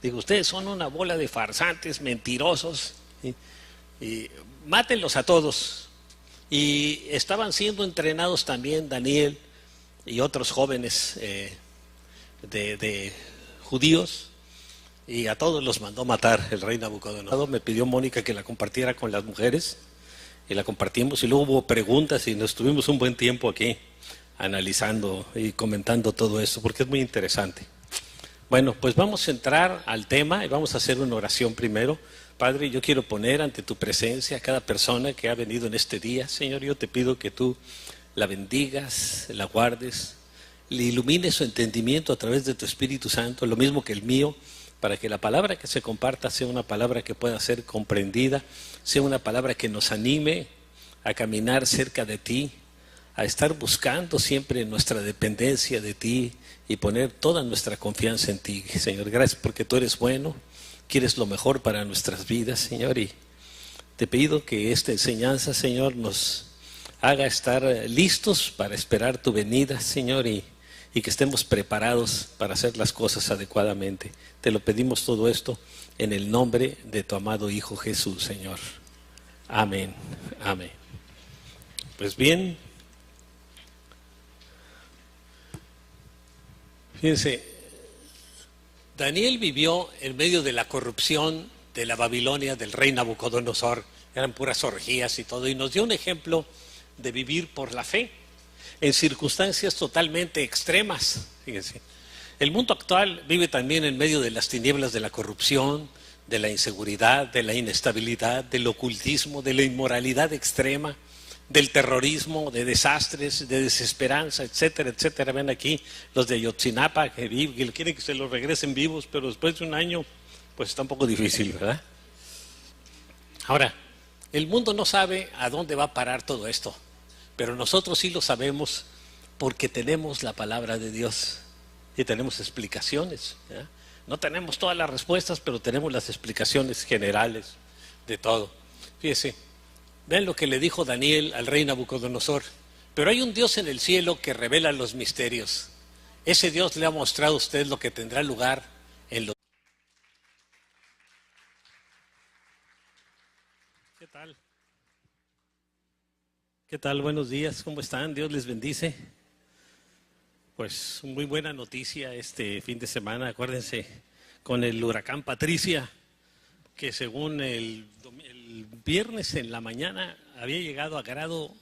[SPEAKER 1] Digo, ustedes son una bola de farsantes, mentirosos, y mátenlos a todos. Y estaban siendo entrenados también Daniel y otros jóvenes de judíos, y a todos los mandó matar el rey Nabucodonosor. Me pidió Mónica que la compartiera con las mujeres, y la compartimos, y luego hubo preguntas, y nos tuvimos un buen tiempo aquí analizando y comentando todo esto, porque es muy interesante. Bueno, pues vamos a entrar al tema y vamos a hacer una oración primero. Padre, yo quiero poner ante tu presencia a cada persona que ha venido en este día. Señor, yo te pido que tú la bendigas, la guardes, le ilumines su entendimiento a través de tu Espíritu Santo, lo mismo que el mío, para que la palabra que se comparta sea una palabra que pueda ser comprendida, sea una palabra que nos anime a caminar cerca de ti, a estar buscando siempre nuestra dependencia de ti y poner toda nuestra confianza en ti, Señor. Gracias porque tú eres bueno, quieres lo mejor para nuestras vidas, Señor, y te pido que esta enseñanza, Señor, nos haga estar listos para esperar tu venida, Señor, y que estemos preparados para hacer las cosas adecuadamente. Te lo pedimos todo esto en el nombre de tu amado Hijo Jesús, Señor. Amén, amén. Pues bien, fíjense, Daniel vivió en medio de la corrupción de la Babilonia del rey Nabucodonosor. Eran puras orgías y todo, y nos dio un ejemplo de vivir por la fe en circunstancias totalmente extremas. Fíjense, el mundo actual vive también en medio de las tinieblas de la corrupción, de la inseguridad, de la inestabilidad, del ocultismo, de la inmoralidad extrema, del terrorismo, de desastres, de desesperanza, etcétera, etcétera. Ven aquí los de Ayotzinapa que quieren que se los regresen vivos, pero después de un año pues está un poco difícil, ¿verdad? Ahora, el mundo no sabe a dónde va a parar todo esto, pero nosotros sí lo sabemos porque tenemos la palabra de Dios y tenemos explicaciones, ¿verdad? No tenemos todas las respuestas, pero tenemos las explicaciones generales de todo. Fíjese, ven lo que le dijo Daniel al rey Nabucodonosor. Pero hay un Dios en el cielo que revela los misterios. Ese Dios le ha mostrado a usted lo que tendrá lugar en los... ¿Qué tal? ¿Qué tal? Buenos días, ¿cómo están? Dios les bendice. Pues muy buena noticia este fin de semana, acuérdense, con el huracán Patricia, que según el viernes en la mañana había llegado a grado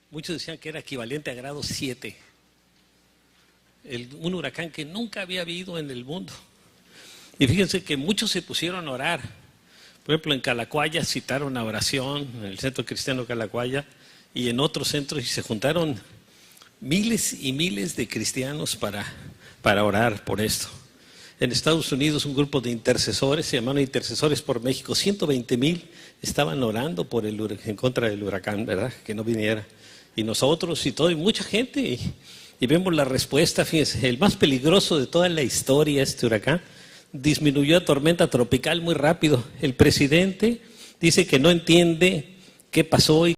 [SPEAKER 1] Muchos decían que era equivalente a grado 7. Un huracán que nunca había habido en el mundo. Y fíjense que muchos se pusieron a orar. Por ejemplo, en Calacuaya citaron una oración, en el Centro Cristiano Calacuaya, y en otros centros, y se juntaron miles y miles de cristianos para orar por esto. En Estados Unidos un grupo de intercesores, se llamaron Intercesores por México, 120,000 estaban orando en contra del huracán, ¿verdad? Que no viniera. Y nosotros y todo, y mucha gente, y vemos la respuesta. Fíjense, el más peligroso de toda la historia, este huracán, disminuyó a tormenta tropical muy rápido. El presidente dice que no entiende qué pasó y